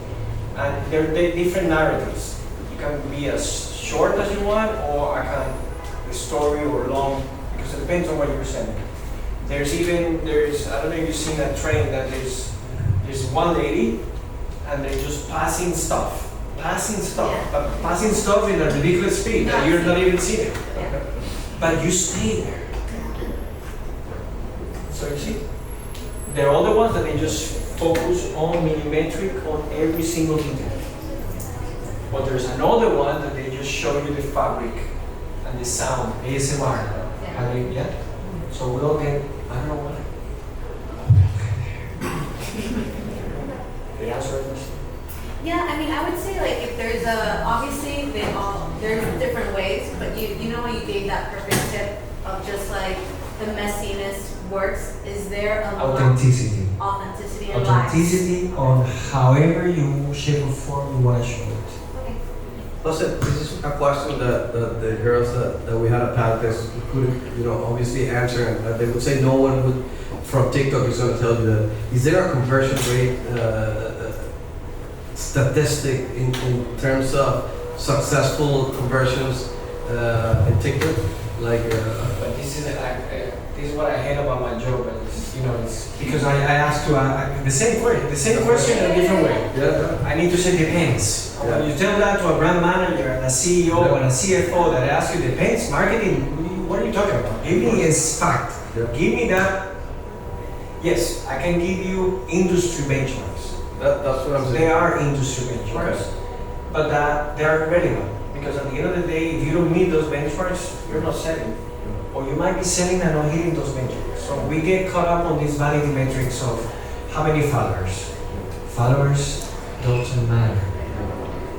[SPEAKER 4] And they're different narratives. You can be as short as you want, or a story or long, because it depends on what you're saying. There's I don't know if you've seen that trend that there's one lady and they're just passing stuff,
[SPEAKER 9] Yeah.
[SPEAKER 4] but passing stuff in a ridiculous speed that you're not even seeing it.
[SPEAKER 9] Yeah.
[SPEAKER 4] But you stay there. So you see, they're all the ones that they just focus on millimetric on every single detail. But there's another one that they just show you the fabric and the sound, ASMR.
[SPEAKER 9] Yeah.
[SPEAKER 4] So we all get, I don't know what. They answer it.
[SPEAKER 9] Yeah, I mean, I would say like if there's obviously there's different ways, but you know you gave that perfect tip of just like the messiness works. Is there a
[SPEAKER 4] Authenticity.
[SPEAKER 9] authenticity in life?
[SPEAKER 4] Authenticity on however you, shape or form you want to show it.
[SPEAKER 9] Okay.
[SPEAKER 5] Listen, this is a question that the girls that we had a panel test couldn't, obviously answer, and they would say no one would from TikTok is going to tell you that. Is there a conversion rate statistic in terms of successful conversions in TikTok?
[SPEAKER 4] But this is what I hate about my job, and it's because I asked to the same question in a different way.
[SPEAKER 5] Yeah.
[SPEAKER 4] I need to say depends.
[SPEAKER 5] Yeah.
[SPEAKER 4] When you tell that to a brand manager and a CEO and a CFO that ask you depends, marketing, what are you talking about? Give me a fact.
[SPEAKER 5] Yeah.
[SPEAKER 4] Give me that. Yes, I can give you industry benchmarks.
[SPEAKER 5] That's what I'm saying.
[SPEAKER 4] They are industry benchmarks, but that they are relevant because at the end of the day, if you don't meet those benchmarks, you're not selling, or you might be selling and not hitting those benchmarks. So we get caught up on these vanity metrics of how many followers. Followers doesn't matter.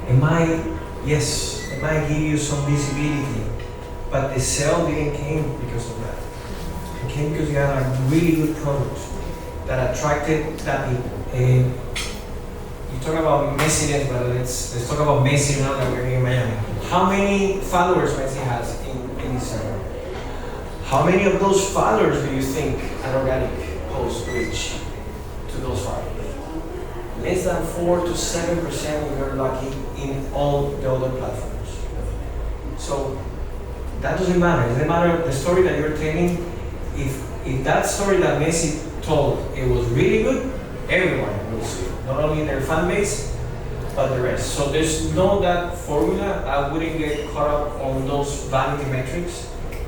[SPEAKER 4] It might give you some visibility, but the sale didn't came because of that. It came because you had a really good product that attracted that people. You talk about Messi, but let's talk about Messi now that we're here in Miami. How many followers Messi has in Instagram? How many of those followers do you think an organic post reach to those followers? Less than 4 to 7% if you're lucky in all the other platforms. So that doesn't matter. It doesn't matter the story that you're telling. If that story that Messi told it was really good, everyone will see it. Not only their fan base, but the rest. So there's no that formula. I wouldn't get caught up on those vanity metrics.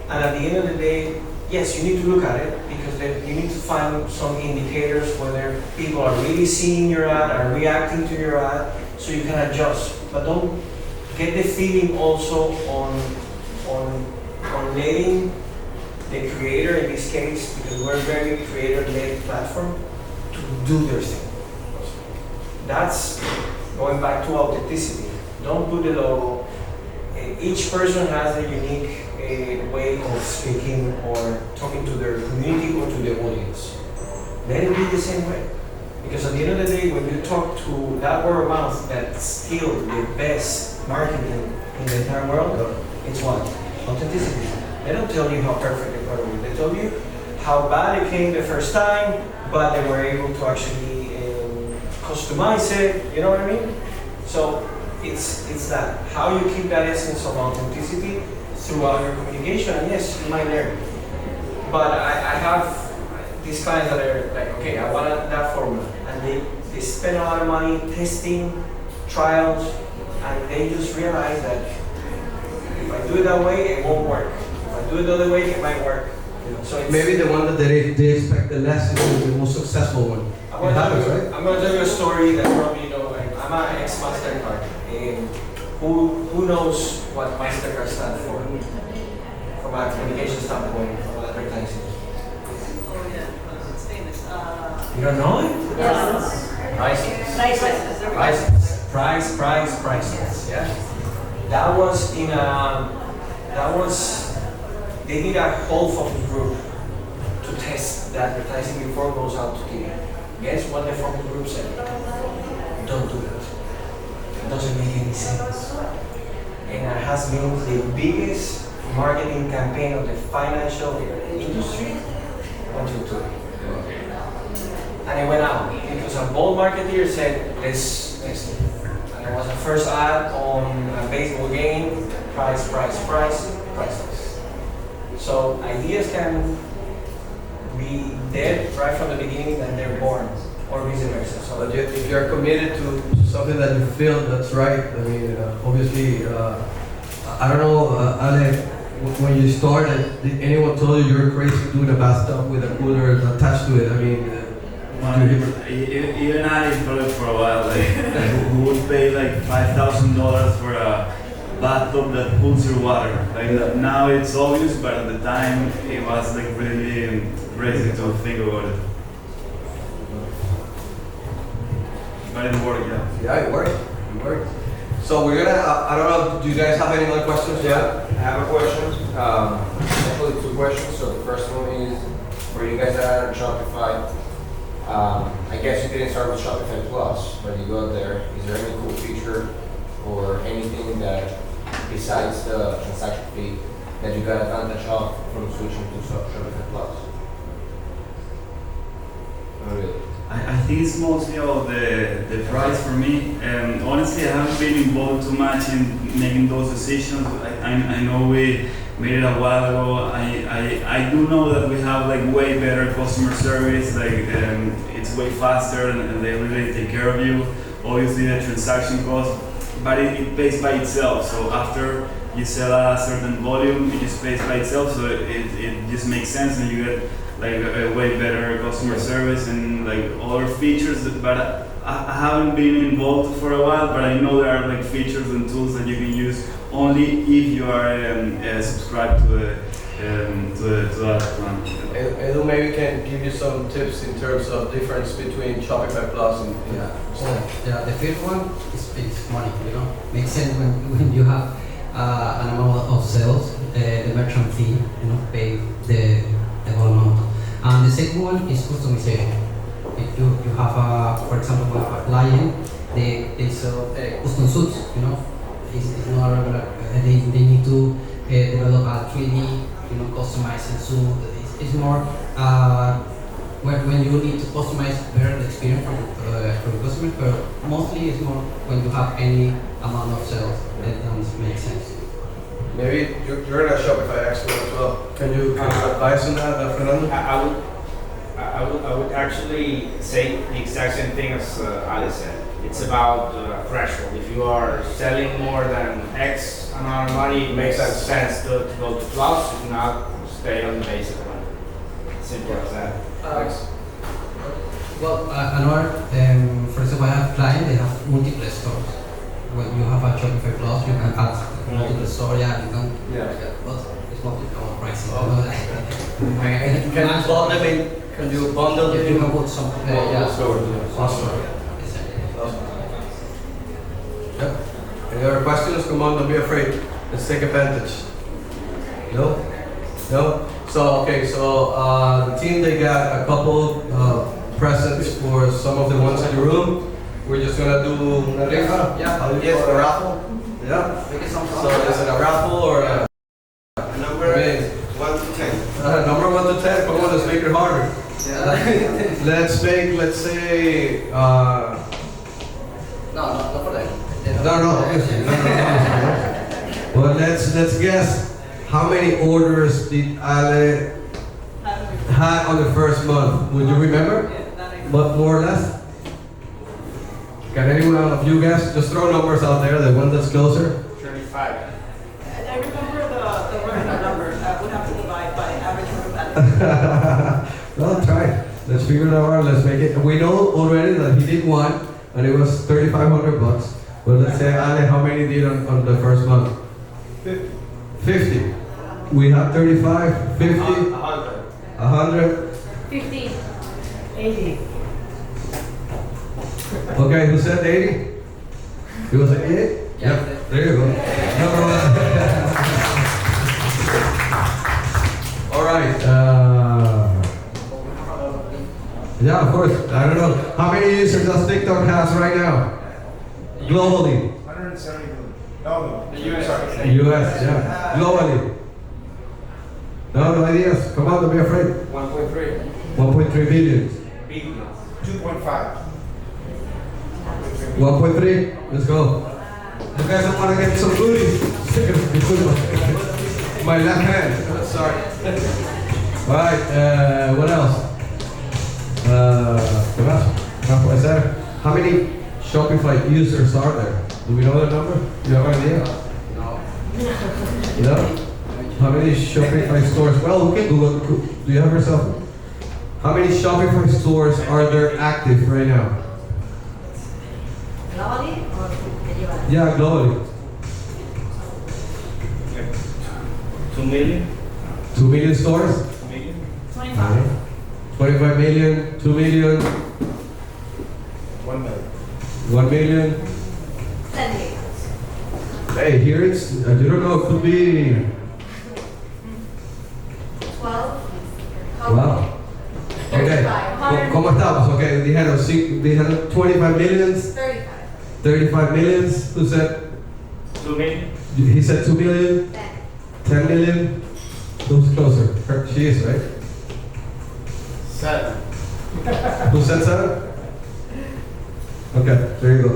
[SPEAKER 4] And at the end of the day, yes, you need to look at it because then you need to find some indicators whether people are really seeing your ad, are reacting to your ad, so you can adjust. But don't get the feeling also on letting the creator, in this case, because we're a very creator-led platform, to do their thing. That's going back to authenticity. Don't put the logo. Each person has a unique way of speaking or talking to their community or to the audience. Let it be the same way. Because at the end of the day, when you talk to that word of mouth that's still the best marketing in the entire world, it's what? Authenticity. They don't tell you how perfect the product is. They tell you how bad it came the first time, but they were able to actually customize it, you know what I mean? So it's that, how you keep that essence of authenticity throughout your communication, and yes, you might learn. But I have these clients that are like, okay, I want that formula, and they spend a lot of money testing, trials, and they just realize that if I do it that way, it won't work. If I do it the other way, it might work. So it's,
[SPEAKER 5] maybe the one that they expect the less is the most successful one.
[SPEAKER 4] I'm going to tell you a story that probably you know. I'm an ex-MasterCard. Who knows what MasterCard stands for? From a communication standpoint, from advertising.
[SPEAKER 2] Oh yeah, it's famous.
[SPEAKER 4] You don't know it?
[SPEAKER 2] Yes.
[SPEAKER 4] Priceless. Yeah. That was they did a whole focus group to test the advertising before it goes out to TV. Guess what the focus group said? Don't do that. It doesn't make any sense. And it has been the biggest marketing campaign of the financial industry until today. And it went out because a bold marketer said, let's test it. And it was the first ad on a baseball game, priceless. So ideas can be dead right from the beginning and they're born, or vice versa. So
[SPEAKER 5] But if you're committed to something that you feel that's right, I mean, obviously, I don't know, Ale, when you started, did anyone told you you're crazy doing a bathtub with a cooler attached to it? I mean,
[SPEAKER 3] even I thought it for a while, like who would pay like $5,000 for a bathtub that pulls your water. Like now it's obvious, but at the time it was like really crazy to think about it. But it worked, yeah.
[SPEAKER 5] yeah, it worked. So we're gonna, I don't know, do you guys have any more questions?
[SPEAKER 10] Yeah, I have a question. Actually, two questions. So the first one is, for you guys that are on Shopify, I guess you didn't start with Shopify Plus, but you got there. Is there any cool feature or anything that, besides the transaction fee, that you got advantage of from switching to Shopify Plus? Not really.
[SPEAKER 3] I think it's mostly about the price for me. Honestly, I haven't been involved too much in making those decisions. I know we made it a while ago. I do know that we have like way better customer service. Like it's way faster and they really take care of you. Obviously, the transaction cost, but it pays by itself. So after you sell a certain volume, it just pays by itself. So it just makes sense, and you get like a way better customer service and like other features. But I haven't been involved for a while, but I know there are like features and tools that you can use only if you are subscribed to that plan.
[SPEAKER 5] Edu maybe can give you some tips in terms of difference between Shopify Plus and
[SPEAKER 8] The first one is money, you know. Makes sense when you have an amount of sales the merchant fee, pay the whole amount. And the second one is customization. If you have for example, a client, they sell custom suits, it's not regular. They need to develop a 3D, customized suit. It's more when you need to customize better the experience for the customer, but mostly it's more when you have any amount of sales. That doesn't make sense.
[SPEAKER 5] Maybe you're a Shopify expert as well. Can you advise on that, Fernando?
[SPEAKER 6] I would actually say the exact same thing as Alice said. It's about threshold. If you are selling more than X amount of money, it makes sense to go to Plus. If not, stay on the basic one. Simple as that. Thanks.
[SPEAKER 8] Well, another, for example, I have clients, they have multiple stores. When you have a Shopify Plus, you can add multiple stores, you can, but it's multiple pricing.
[SPEAKER 5] Can you bundle it?
[SPEAKER 8] You can put some,
[SPEAKER 5] stores. Yep. Any other questions? Come on, don't be afraid. Let's take advantage. No? No? So the team, they got a couple presents for some of the ones in the room. We're just gonna do una rifa.
[SPEAKER 8] Yeah.
[SPEAKER 5] Yes, a raffle. Yeah. So is it a raffle or a
[SPEAKER 10] Number 1 to 10.
[SPEAKER 5] number 1 to 10? Come on, let's make it harder.
[SPEAKER 8] Yeah.
[SPEAKER 5] Let's say
[SPEAKER 8] No, not for that.
[SPEAKER 5] no. Well, let's guess how many orders did Ale had on the first month. Would you remember? But more or less. Can anyone of you guys just throw numbers out there? The one that's closer.
[SPEAKER 6] 35.
[SPEAKER 2] I remember the regular number. I would have to divide by average room.
[SPEAKER 5] Well, try it. Let's figure it out. Let's make it. We know already that he did one, and it was $3,500. But let's say Ale, how many did on the first month? 50. We have 35, 50, 100.
[SPEAKER 9] 15.
[SPEAKER 2] 80.
[SPEAKER 5] Okay, who said 80? It was 80? Yep. There you go. Number one. All right. Yeah, of course. I don't know. How many users does TikTok has right now? Globally.
[SPEAKER 7] 170 million. No,
[SPEAKER 6] The US.
[SPEAKER 7] Sorry.
[SPEAKER 5] US, yeah. Globally. No ideas. Come on, don't be afraid.
[SPEAKER 6] 1.3
[SPEAKER 5] 1.3 billion.
[SPEAKER 6] billion.
[SPEAKER 7] 2.5.
[SPEAKER 5] 1.3. Let's go. You guys don't want to get some booty. My left hand. Sorry. All right. What else? ¿Qué más? How many Shopify users are there? Do we know the number? Do you have an idea?
[SPEAKER 8] No.
[SPEAKER 5] No? How many Shopify stores? Well, we can Google. Do you have your cell phone? How many Shopify stores are there active right now?
[SPEAKER 9] Globally or the US?
[SPEAKER 5] Yeah, globally.
[SPEAKER 6] 2 million.
[SPEAKER 5] 2 million stores?
[SPEAKER 6] 2 million.
[SPEAKER 9] 25.
[SPEAKER 5] 25 million, 2 million,
[SPEAKER 7] 1 million.
[SPEAKER 5] 1 million.
[SPEAKER 9] 10 million.
[SPEAKER 5] Hey, here it's, you don't know, it could be,
[SPEAKER 9] 12.
[SPEAKER 5] wow. Okay, ¿cómo estamos? Okay, dijeron 25 millions,
[SPEAKER 9] 35.
[SPEAKER 5] 35 millions. Who said?
[SPEAKER 6] 2 million.
[SPEAKER 5] He said 2 million,
[SPEAKER 9] 10.
[SPEAKER 5] 10 million. Who's closer? She is, right?
[SPEAKER 6] 7.
[SPEAKER 5] Who said 7? Okay, there you go.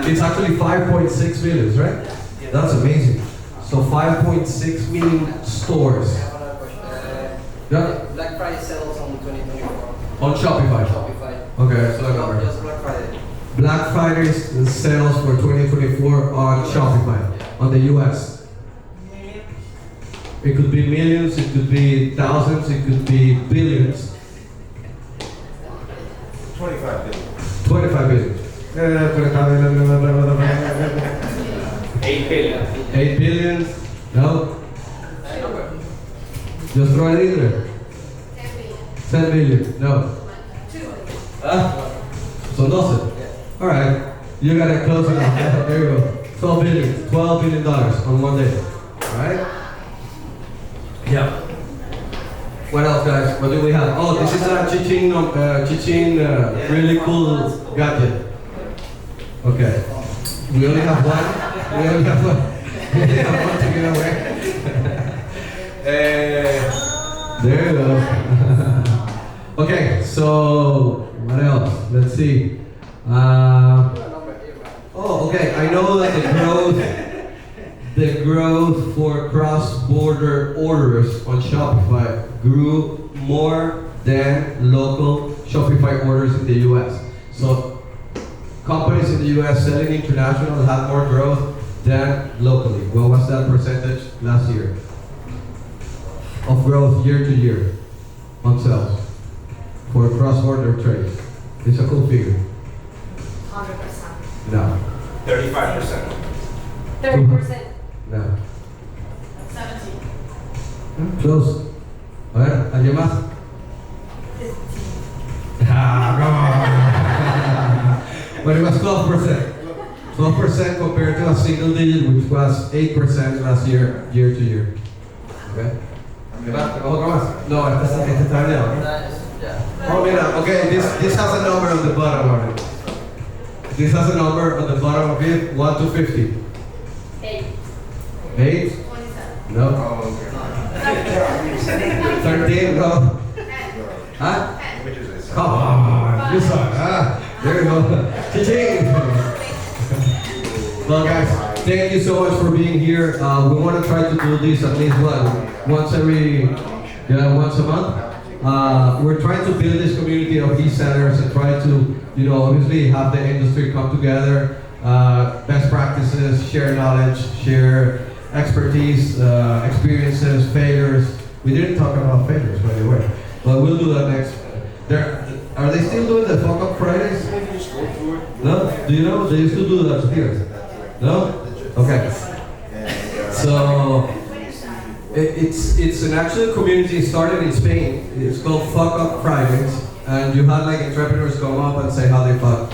[SPEAKER 5] It's actually 5.6 million, right? That's amazing. So 5.6 million stores. Yeah,
[SPEAKER 8] Black Friday sales on 2024.
[SPEAKER 5] on Shopify.
[SPEAKER 8] Shopify.
[SPEAKER 5] Okay, so I got
[SPEAKER 8] Just Black Friday.
[SPEAKER 5] Black Friday sales for 2024 on Shopify on the US. It could be millions, it could be thousands, it could be billions.
[SPEAKER 7] 25 billion.
[SPEAKER 5] 25 billion.
[SPEAKER 6] 8 billion.
[SPEAKER 5] 8 billion? No? Just throw it in there. 10 billion? No. Ah? So 12. Alright. You got it close enough. There you go. $12 billion on one day. right? Yeah. What else, guys? What do we have? Oh, this is a Chichin really cool gadget. Okay. We only have one. We only have one. We only have one to give away. There you go. Okay, so what else? Let's see. Oh, okay. I know that the growth for cross-border orders on Shopify grew more than local Shopify orders in the US. So companies in the US selling international had more growth than locally. What was that percentage last year? Of growth year to year on sales for cross-border trade. It's a cool figure.
[SPEAKER 9] 100%.
[SPEAKER 5] No.
[SPEAKER 10] 35%.
[SPEAKER 9] 30%.
[SPEAKER 5] No.
[SPEAKER 9] 17.
[SPEAKER 5] Close. A ver, ¿alguien más?
[SPEAKER 9] 15.
[SPEAKER 5] Ah, come on. But it was 12%. 12% compared to a single digit, which was 8% last year, year to year. Okay? ¿Otro más? No, este está bien. Oh, mira, okay, this has a number on the bottom of it. This has a number on the bottom of it, 1 to 50.
[SPEAKER 9] 8.
[SPEAKER 5] 8?
[SPEAKER 9] 27.
[SPEAKER 5] No.
[SPEAKER 7] Oh, okay.
[SPEAKER 5] 13? No.
[SPEAKER 9] 10.
[SPEAKER 5] Huh?
[SPEAKER 9] 10.
[SPEAKER 7] Which is it?
[SPEAKER 5] Come on, you suck. Ah, there you go. Cha-ching! Well, guys, thank you so much for being here. We want to try to do this at least once a month. We're trying to build this community of e-centers and try to, obviously have the industry come together, best practices, share knowledge, share expertise, experiences, failures. We didn't talk about failures, by the way, but we'll do that next. Are they still doing the fuck up Fridays? No? Do you know? They used to do that here. No? Okay. So it's an actual community started in Spain. It's called Fuck Up Fridays, and you had like entrepreneurs come up and say how they fuck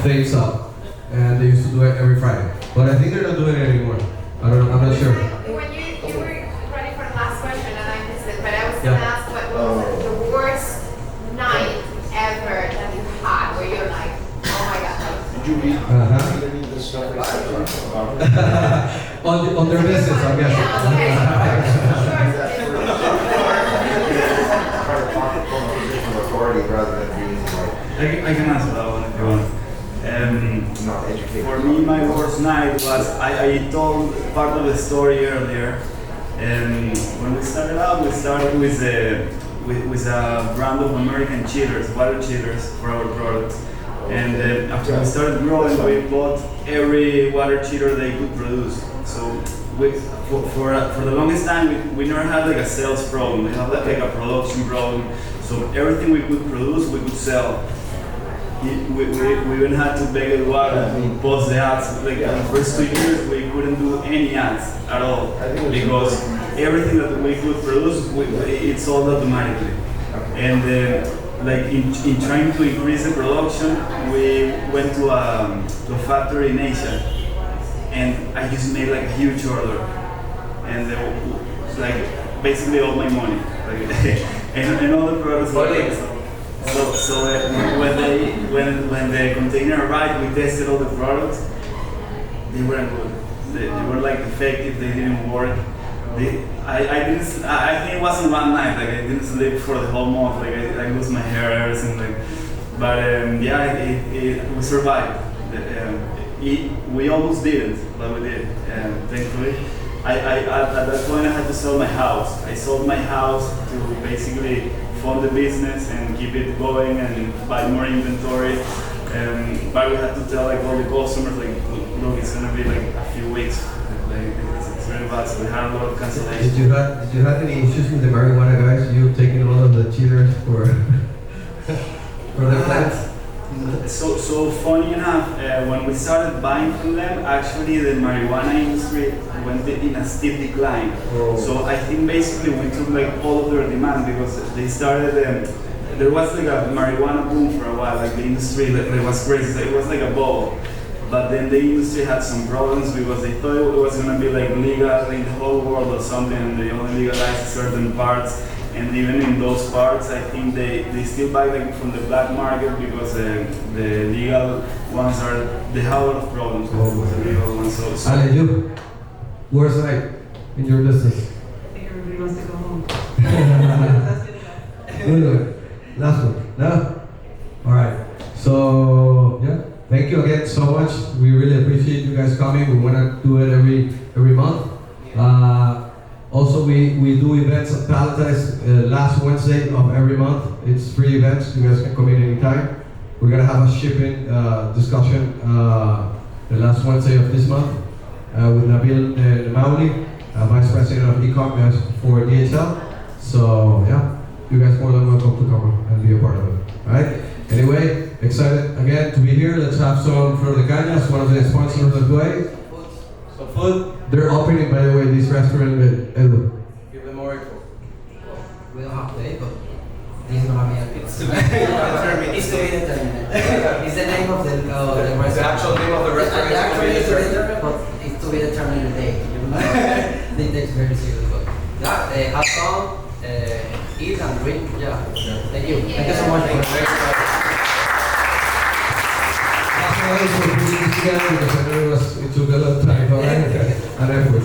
[SPEAKER 5] things up, and they used to do it every Friday. But I think they're not doing it anymore. I don't know. I'm not sure.
[SPEAKER 11] When you were ready for the last question and I missed it, but I was
[SPEAKER 5] Yeah.
[SPEAKER 11] gonna ask what was the worst night ever that you had where you're like, oh my god.
[SPEAKER 7] Did you read any of the stuff they said about
[SPEAKER 5] On their business, I guess.
[SPEAKER 11] Yeah,
[SPEAKER 7] try to talk from a position of authority rather than being like
[SPEAKER 3] I can answer that one if you want.
[SPEAKER 7] not educated?
[SPEAKER 3] For me, my worst night was, I told part of the story earlier. When we started out, we started with a brand of American cheaters, water cheaters for our products. And after we started growing, we bought every water cheater they could produce. So for the longest time, we never had like a sales problem. We had like a production problem. So everything we could produce, we could sell. We even had to beg Eduardo to post the ads. Like the first 2 years, we couldn't do any ads at all because everything that we could produce, it sold automatically. And like in trying to increase the production, we went to a factory in Asia, and I just made like a huge order, and like basically all my money, like, and all the products. So when the container arrived, we tested all the products. They weren't good. They were like defective. They didn't work. I think it wasn't one night. Like I didn't sleep for the whole month. Like I lose my hair, everything. Like, but we survived. We almost didn't, but we did. Thankfully, at that point I had to sell my house. I sold my house to basically fund the business and keep it going and buy more inventory. But we had to tell like all the customers like, look, it's gonna be like a few weeks. Like, it's really bad. So we had a lot of cancellations.
[SPEAKER 5] Did you have any issues with the marijuana guys? You taking all of the cheaters for their plants?
[SPEAKER 3] So funny enough, when we started buying from them, actually the marijuana industry went in a steep decline.
[SPEAKER 5] Oh.
[SPEAKER 3] So I think basically we took like all of their demand because they started. There was like a marijuana boom for a while, like the industry, like, it was crazy. So it was like a bubble. But then the industry had some problems because they thought it was going to be like legal in the whole world or something, and they only legalized certain parts. And even in those parts, I think they still buy them from the black market because the legal ones they have a lot of problems with the legal ones. So
[SPEAKER 1] Ale, you, worst night in your business?
[SPEAKER 2] I think everybody wants to go home.
[SPEAKER 1] Good. Last one. No? All right. So yeah, thank you again so much. We really appreciate you guys coming. We want to do it every month. Also, we do events at Palletized last Wednesday of every month. It's free events. You guys can come in anytime. We're gonna have a shipping discussion the last Wednesday of this month with Nabil Mauli, Vice President of ECommerce for DHL. So yeah, you guys more than welcome to come and be a part of it. All right. Anyway, excited again to be here. Let's have some Flor de Cañas, one of the sponsors of the way. Some food. They're opening, by the way, this restaurant with Edu.
[SPEAKER 5] Give them more info.
[SPEAKER 8] We don't have to eat, but this is gonna be a
[SPEAKER 4] It's to be determined.
[SPEAKER 8] It's to be determined. It's the name of the restaurant.
[SPEAKER 4] The actual name of the restaurant is to be determined.
[SPEAKER 8] But it's to be determined the date. You know? They take very seriously. But yeah, have fun, eat and drink. Yeah. Thank you. Thank you so much.
[SPEAKER 1] For putting this together because I know it took a lot of time, all right? And effort.